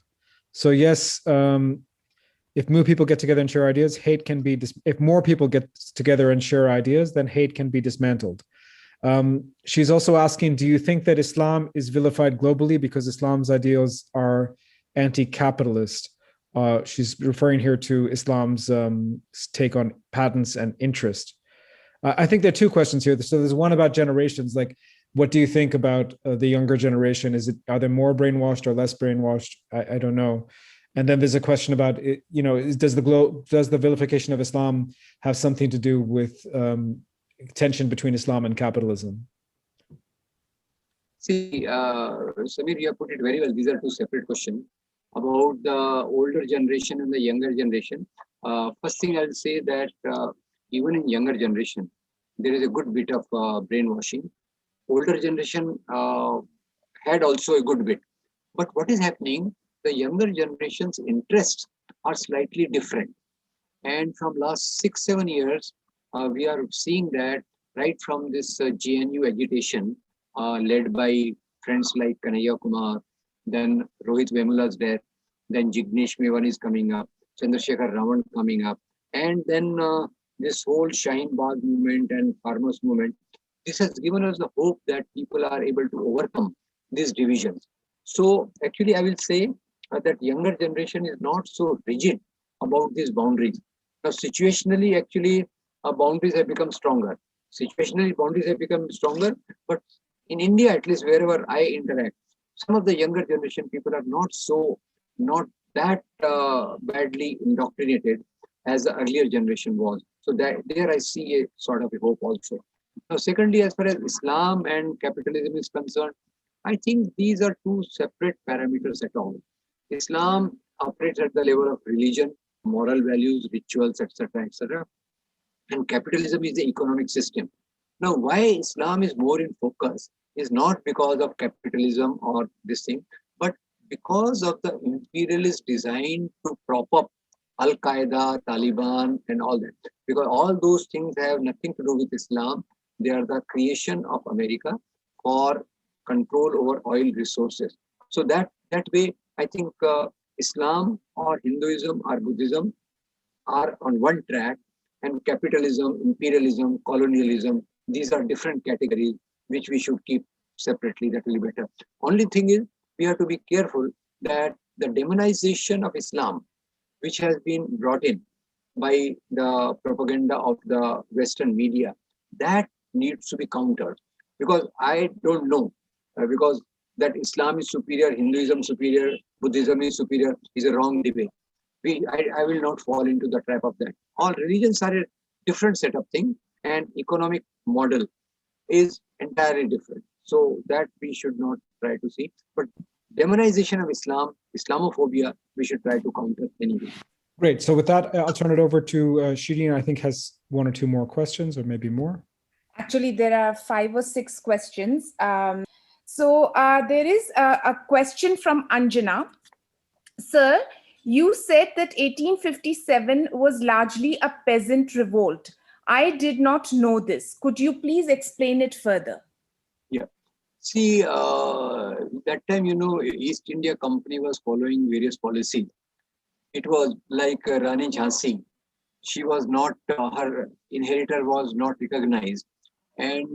So yes, if more people get together and share ideas, hate can be, if more people get together and share ideas, then hate can be dismantled. She's also asking, do you think that Islam is vilified globally because Islam's ideals are anti-capitalist? She's referring here to Islam's take on patents and interest. I think there are two questions here. So there's one about generations, like, what do you think about the younger generation? Are they more brainwashed or less brainwashed? I don't know. And then there's a question about, does the vilification of Islam have something to do with tension between Islam and capitalism? See, Samir, you have put it very well. These are two separate questions about the older generation and the younger generation. First thing I'll say that even in younger generation, there is a good bit of brainwashing. Older generation had also a good bit. But what is happening? The younger generation's interests are slightly different. And from last 6-7 years, we are seeing that right from this GNU agitation led by friends like Kanhaiya Kumar, then Rohit Vemula's death, then Jignesh Mevan is coming up, Chandrasekhar Raman coming up, and then this whole Shaheen Bagh movement and farmers movement. This has given us the hope that people are able to overcome these divisions. So actually, I will say that younger generation is not so rigid about these boundaries. Now, situationally, actually, boundaries have become stronger. Situationally, boundaries have become stronger. But in India, at least wherever I interact, some of the younger generation people are not that badly indoctrinated as the earlier generation was. So that there I see a sort of a hope also. Now, secondly, as far as Islam and capitalism is concerned, I think these are two separate parameters at all. Islam operates at the level of religion, moral values, rituals, etc., etc. And capitalism is the economic system. Now, why Islam is more in focus is not because of capitalism or this thing, but because of the imperialist design to prop up Al-Qaeda, Taliban, and all that. Because all those things have nothing to do with Islam. They are the creation of America for control over oil resources. So that way, I think Islam or Hinduism or Buddhism are on one track, and capitalism, imperialism, colonialism, these are different categories which we should keep separately. That will be better. Only thing is, we have to be careful that the demonization of Islam, which has been brought in by the propaganda of the Western media, that needs to be countered. Because I don't know, because that Islam is superior, Hinduism superior, Buddhism is superior is a wrong debate. I will not fall into the trap of that. All religions are a different set of things, and economic model is entirely different. So that we should not try to see. But demonization of Islam, Islamophobia, we should try to counter anyway. Great. So with that, I'll turn it over to Shirin. I think has one or two more questions, or maybe more. Actually, there are 5 or 6 questions. So there is a question from Anjana. Sir, you said that 1857 was largely a peasant revolt. I did not know this. Could you please explain it further? Yeah. See, that time, East India Company was following various policies. It was like Rani Jhansi. She was not, her inheritor was not recognized. And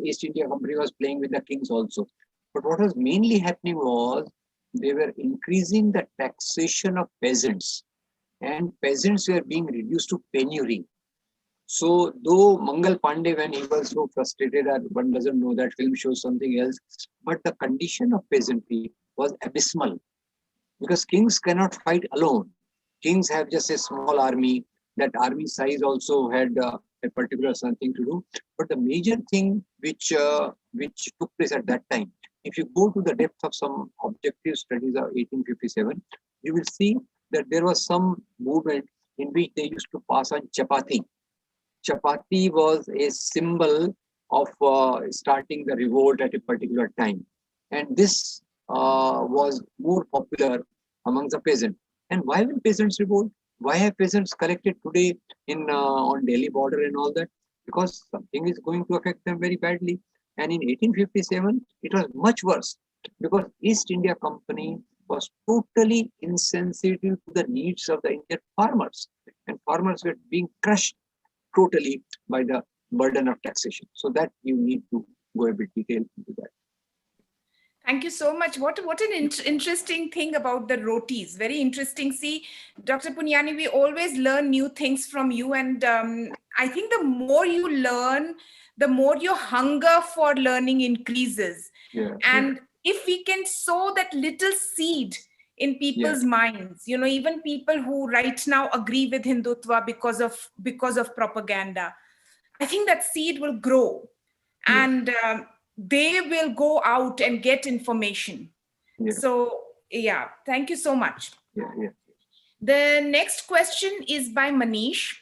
East India Company was playing with the kings also. But what was mainly happening was they were increasing the taxation of peasants, and peasants were being reduced to penury. So though Mangal Pandey, when he was so frustrated, one doesn't know, that film shows something else, but the condition of peasantry was abysmal, because kings cannot fight alone. Kings have just a small army. That army size also had a particular something to do. But the major thing which took place at that time, if you go to the depth of some objective studies of 1857, you will see that there was some movement in which they used to pass on chapati. Chapati was a symbol of starting the revolt at a particular time. And this was more popular among the peasants. And why will peasants revolt? Why have peasants collected today in on Delhi border and all that? Because something is going to affect them very badly. And in 1857, it was much worse because East India Company was totally insensitive to the needs of the Indian farmers. And farmers were being crushed totally by the burden of taxation. So that you need to go a bit detailed into that. Thank you so much. What an interesting thing about the rotis. Very interesting. See, Dr. Puniyani, we always learn new things from you. And I think the more you learn, the more your hunger for learning increases. Yeah, and if we can sow that little seed in people's minds, even people who right now agree with Hindutva because of propaganda, I think that seed will grow. And they will go out and get information. So, thank you so much. The next question is by Manish.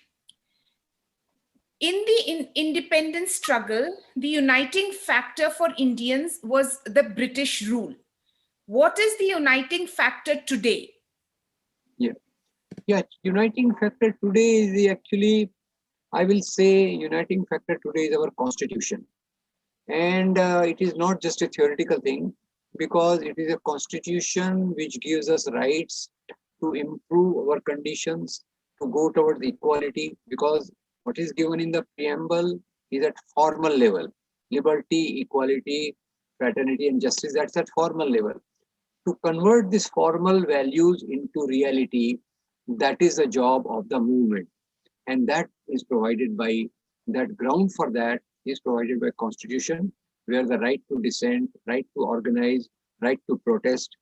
In the independence struggle, the uniting factor for Indians was the British rule. What is the uniting factor today? Uniting factor today is actually, I will say, uniting factor today is our constitution. And it is not just a theoretical thing, because it is a constitution which gives us rights to improve our conditions, to go towards equality, because what is given in the preamble is at formal level. Liberty, equality, fraternity, and justice, that's at formal level. To convert these formal values into reality, that is the job of the movement. And that is provided by, that ground for that is provided by Constitution, where the right to dissent, right to organize, right to protest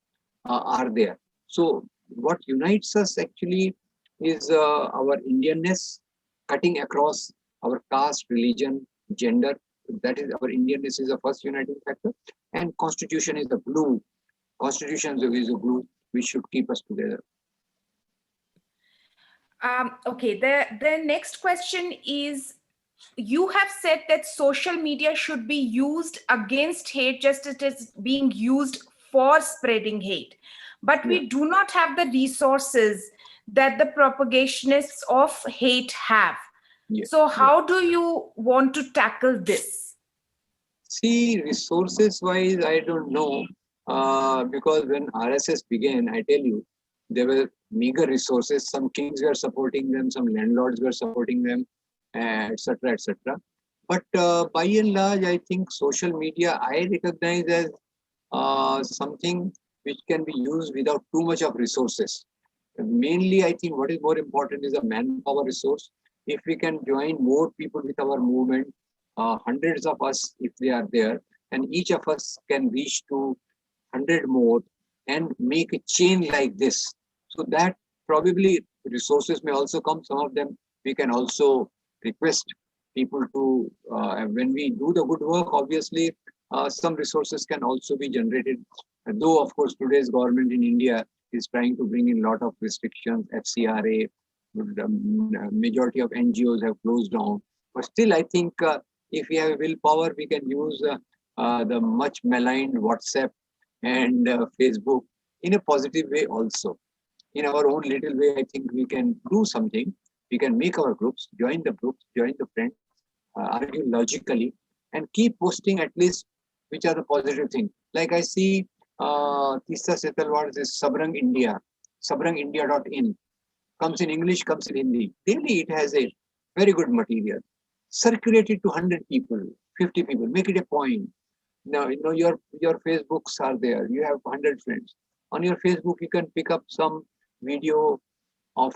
are there. So what unites us actually is our Indianness, cutting across our caste, religion, gender. That is, our Indianness is the first uniting factor. And Constitution is the glue. Constitution is a glue which should keep us together. Okay, the next question is, you have said that social media should be used against hate just as it is being used for spreading hate. But we do not have the resources that the propagationists of hate have. So how do you want to tackle this? See, resources wise, I don't know. Because when RSS began, I tell you, there were meager resources. Some kings were supporting them, some landlords were supporting them, etc., etc. But by and large, I think social media I recognize as something which can be used without too much of resources. Mainly, I think what is more important is a manpower resource. If we can join more people with our movement, hundreds of us, if they are there, and each of us can reach to 100 more and make a chain like this. So that probably resources may also come. Some of them we can also request people to, when we do the good work, obviously, some resources can also be generated. Though, of course, today's government in India is trying to bring in a lot of restrictions, FCRA, the majority of NGOs have closed down. But still, I think if we have willpower, we can use the much maligned WhatsApp and Facebook in a positive way also. In our own little way, I think we can do something. We can make our groups, join the friends, argue logically, and keep posting at least which are the positive things. Like I see Tisa Setalwad is sabrangindia.in. Comes in English, comes in Hindi. Daily it has a very good material. Circulate it to 100 people, 50 people, make it a point. Now, your Facebooks are there. You have 100 friends. On your Facebook, you can pick up some video of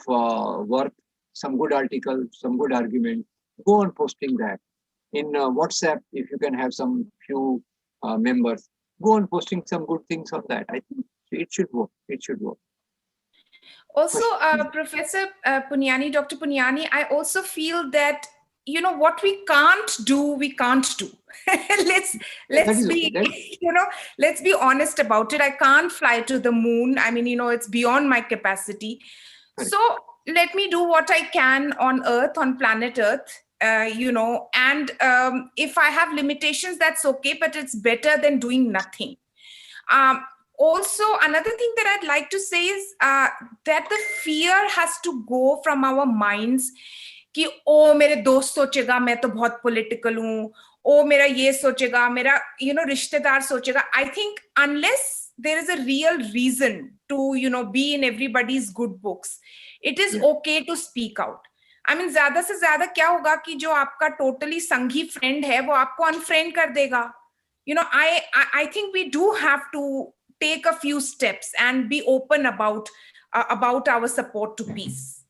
work, some good article, some good argument. Go on posting that. In WhatsApp, if you can have some few members, go on posting some good things on that. I think it should work. It should work. Also, Professor Puniyani, Dr. Puniyani, I also feel that what we can't do, we can't do. let's be honest about it. I can't fly to the moon. I mean, it's beyond my capacity. Correct. So let me do what I can on Earth, on planet Earth. And if I have limitations, that's okay, but it's better than doing nothing. also, another thing that I'd like to say is that the fear has to go from our minds कि ओ मेरे दोस्त सोचेगा मैं तो बहुत political हूँ, ओ मेरा ये सोचेगा, मेरा रिश्तेदार सोचेगा. I think unless there is a real reason to be in everybody's good books, it is okay to speak out. I mean, ज्यादा से ज्यादा क्या होगा कि जो आपका totally संघी friend है वो आपको unfriend कर देगा. I think we do have to take a few steps and be open about our support to peace.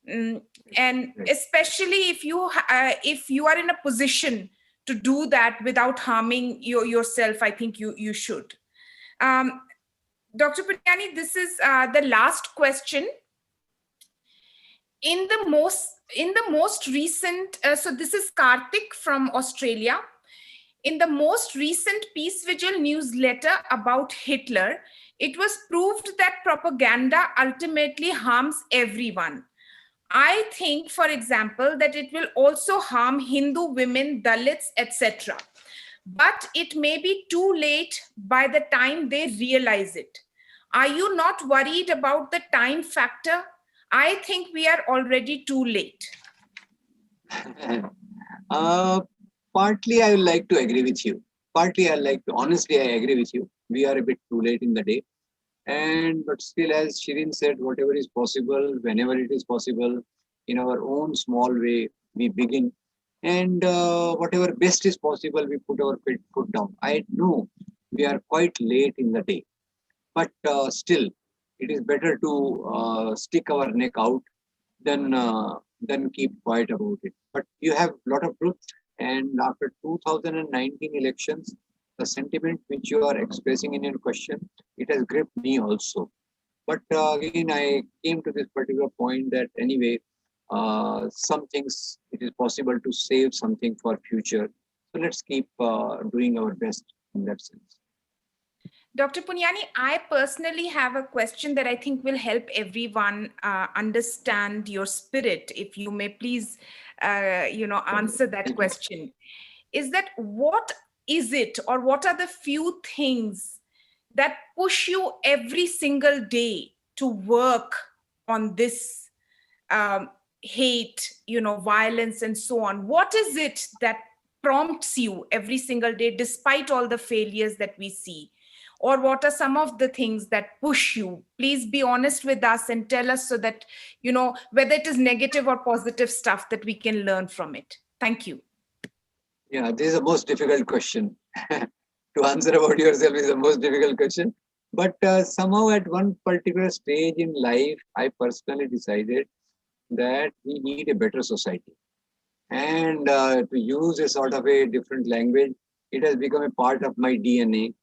And especially if you are in a position to do that without harming yourself, I think you should. Dr. Puniyani, this is the last question. In the most recent, so this is Karthik from Australia. In the most recent Peace Vigil newsletter about Hitler, it was proved that propaganda ultimately harms everyone. I think, for example, that it will also harm Hindu women, Dalits, etc. But it may be too late by the time they realize it. Are you not worried about the time factor? I think we are already too late. Partly, I would like to agree with you. Partly, honestly, I agree with you. We are a bit too late in the day. But still, as Shirin said, whatever is possible, whenever it is possible, in our own small way, we begin. And whatever best is possible, we put our foot down. I know we are quite late in the day. But still, it is better to stick our neck out than keep quiet about it. But you have a lot of truth. And after 2019 elections, the sentiment which you are expressing in your question, it has gripped me also. But again, I came to this particular point that anyway, some things it is possible to save something for future. So let's keep doing our best in that sense. Dr. Puniyani, I personally have a question that I think will help everyone understand your spirit. If you may please, answer that question. Is that what is it, or what are the few things that push you every single day to work on this hate, violence and so on? What is it that prompts you every single day despite all the failures that we see? Or what are some of the things that push you? Please be honest with us and tell us so that, whether it is negative or positive stuff, that we can learn from it. Thank you. Yeah, this is the most difficult question. To answer about yourself is the most difficult question. But somehow at one particular stage in life, I personally decided that we need a better society. And to use a sort of a different language, it has become a part of my DNA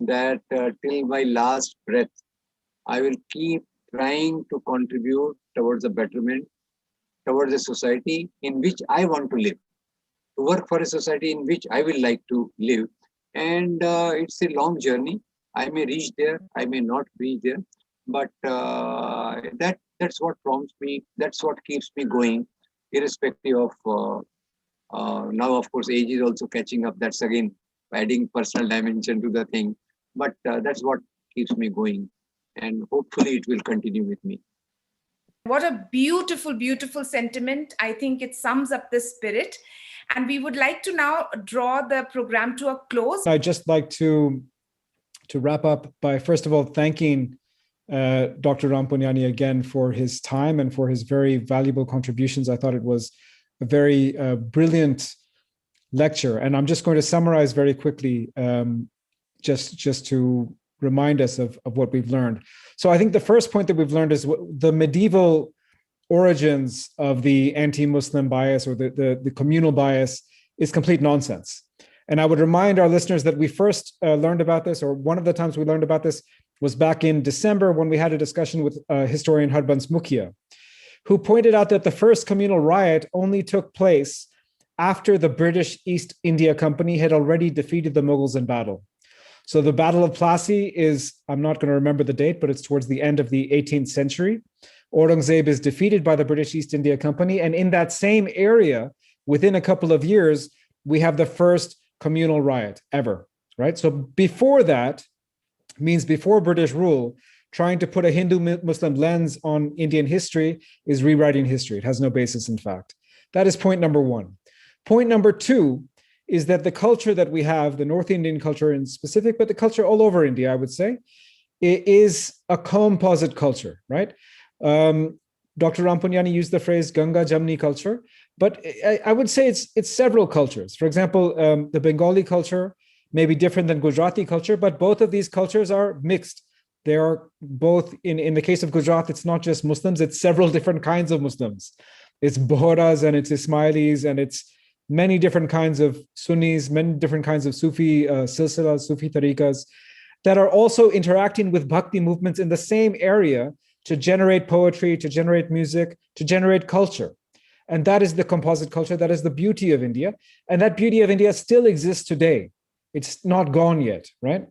that till my last breath, I will keep trying to contribute towards the betterment, towards a society in which I want to live, to work for a society in which I will like to live. And it's a long journey. I may reach there, I may not reach there, but that's what prompts me, that's what keeps me going, irrespective of now, of course, age is also catching up. That's again adding personal dimension to the thing. But that's what keeps me going. And hopefully it will continue with me. What a beautiful, beautiful sentiment. I think it sums up the spirit. And we would like to now draw the program to a close. I'd just like to wrap up by, first of all, thanking Dr. Ram Puniyani again for his time and for his very valuable contributions. I thought it was a very brilliant lecture. And I'm just going to summarize very quickly, just to remind us of what we've learned. So I think the first point that we've learned is the medieval origins of the anti-Muslim bias or the communal bias is complete nonsense. And I would remind our listeners that we first learned about this, or one of the times we learned about this was back in December when we had a discussion with historian Harbans Mukhia, who pointed out that the first communal riot only took place after the British East India Company had already defeated the Mughals in battle. So the Battle of Plassey is, I'm not going to remember the date, but it's towards the end of the 18th century. Aurangzeb is defeated by the British East India Company. And in that same area, within a couple of years, we have the first communal riot ever, right? So before that, means before British rule, trying to put a Hindu-Muslim lens on Indian history is rewriting history. It has no basis in fact. That is point number one. Point number two is that the culture that we have, the North Indian culture in specific, but the culture all over India, I would say, it is a composite culture, right? Dr. Ram Puniyani used the phrase Ganga Jamni culture, but I would say it's several cultures. For example, the Bengali culture may be different than Gujarati culture, but both of these cultures are mixed. They are both, in the case of Gujarat, it's not just Muslims, it's several different kinds of Muslims. It's Bohras and it's Ismailis and it's many different kinds of Sunnis, many different kinds of Sufi silsilas, Sufi tariqas that are also interacting with Bhakti movements in the same area to generate poetry, to generate music, to generate culture. And that is the composite culture. That is the beauty of India. And that beauty of India still exists today. It's not gone yet, right?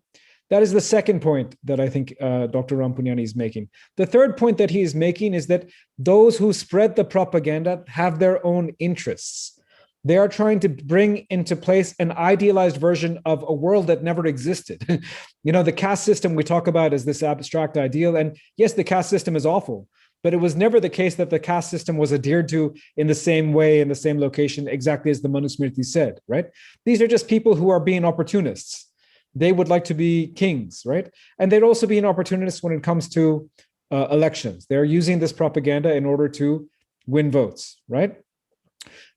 That is the second point that I think Dr. Ram Puniyani is making. The third point that he is making is that those who spread the propaganda have their own interests. They are trying to bring into place an idealized version of a world that never existed. You know, the caste system we talk about is this abstract ideal. And yes, the caste system is awful, but it was never the case that the caste system was adhered to in the same way, in the same location, exactly as the Manusmriti said, right? These are just people who are being opportunists. They would like to be kings, right? And they'd also be an opportunist when it comes to elections. They're using this propaganda in order to win votes, right?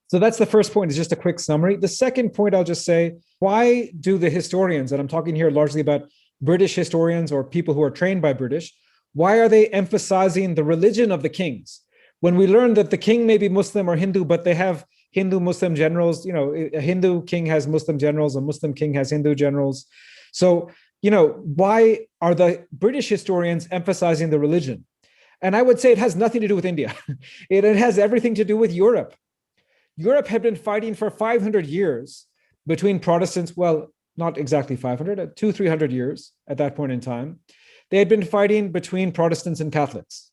So that's the first point, is just a quick summary. The second point, I'll just say, why do the historians, and I'm talking here largely about British historians or people who are trained by British, why are they emphasizing the religion of the kings? When we learn that the king may be Muslim or Hindu, but they have Hindu-Muslim generals, you know, a Hindu king has Muslim generals, a Muslim king has Hindu generals. So, you know, why are the British historians emphasizing the religion? And I would say it has nothing to do with India. It has everything to do with Europe. Europe had been fighting for 500 years between Protestants, well, not exactly 500, 200-300 years at that point in time. They had been fighting between Protestants and Catholics,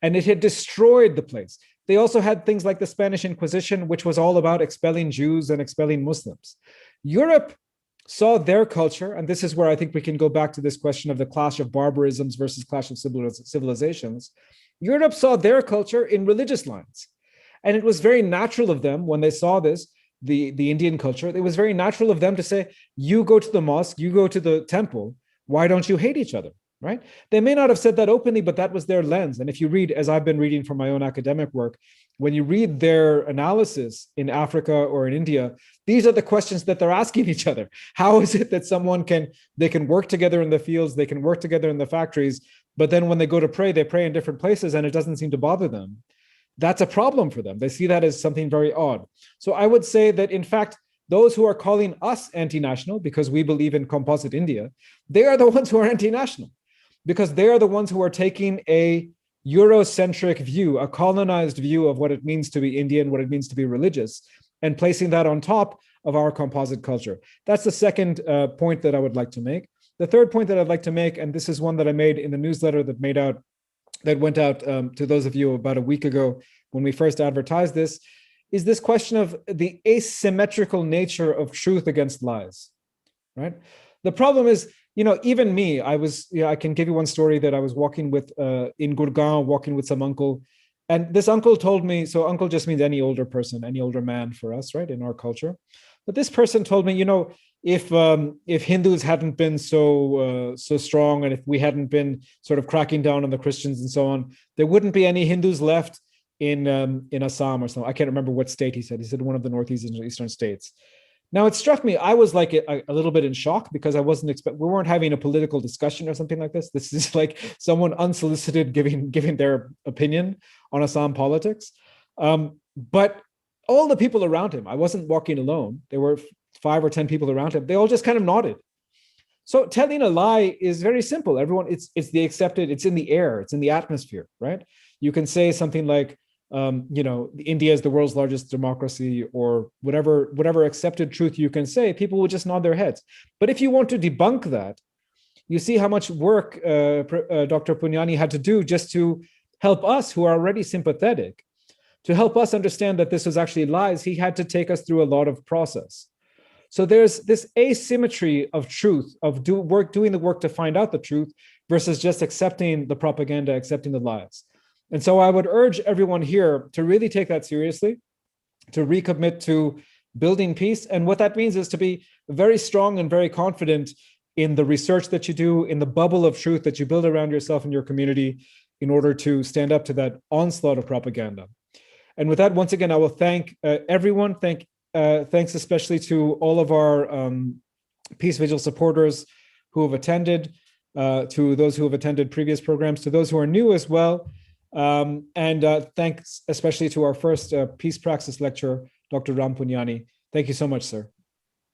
and it had destroyed the place. They also had things like the Spanish Inquisition, which was all about expelling Jews and expelling Muslims. Europe saw their culture, and this is where I think we can go back to this question of the clash of barbarisms versus clash of civilizations. Europe saw their culture in religious lines. And it was very natural of them when they saw this, the Indian culture, it was very natural of them to say, you go to the mosque, you go to the temple, why don't you hate each other, right? They may not have said that openly, but that was their lens. And if you read, as I've been reading from my own academic work, when you read their analysis in Africa or in India, these are the questions that they're asking each other. How is it that they can work together in the fields, they can work together in the factories, but then when they go to pray, they pray in different places and it doesn't seem to bother them? That's a problem for them. They see that as something very odd. So I would say that, in fact, those who are calling us anti-national because we believe in composite India, they are the ones who are anti-national, because they are the ones who are taking a Eurocentric view, a colonized view of what it means to be Indian, what it means to be religious, and placing that on top of our composite culture. That's the second point that I would like to make. The third point that I'd like to make, and this is one that I made in the newsletter that went out to those of you about a week ago when we first advertised this, is this question of the asymmetrical nature of truth against lies, right? The problem is, you know, even me, I can give you one story that I was walking with in Gurgaon, walking with some uncle, and this uncle told me, so uncle just means any older person, any older man for us, right, in our culture. But this person told me, you know, if Hindus hadn't been so strong, and if we hadn't been sort of cracking down on the Christians and so on, there wouldn't be any Hindus left in Assam or something. I can't remember what state he said. He said one of the northeastern states. Now it struck me, I was like a little bit in shock because I wasn't we weren't having a political discussion or something like this. This is like someone unsolicited giving their opinion on Assam politics. But all the people around him, I wasn't walking alone. There were 5 or 10 people around him. They all just kind of nodded. So telling a lie is very simple. Everyone, it's the accepted, it's in the air, it's in the atmosphere, right? You can say something like, you know, India is the world's largest democracy, or whatever accepted truth you can say, people will just nod their heads. But if you want to debunk that, you see how much work Dr. Puniyani had to do just to help us who are already sympathetic, to help us understand that this was actually lies. He had to take us through a lot of process. So there's this asymmetry of truth, of doing the work to find out the truth versus just accepting the propaganda, accepting the lies. And so I would urge everyone here to really take that seriously, to recommit to building peace. And what that means is to be very strong and very confident in the research that you do, in the bubble of truth that you build around yourself and your community in order to stand up to that onslaught of propaganda. And with that, once again, I will thank everyone. Thanks especially to all of our Peace Vigil supporters who have attended, to those who have attended previous programs, to those who are new as well. And thanks especially to our first Peace Praxis lecturer, Dr. Ram Puniyani. Thank you so much, sir.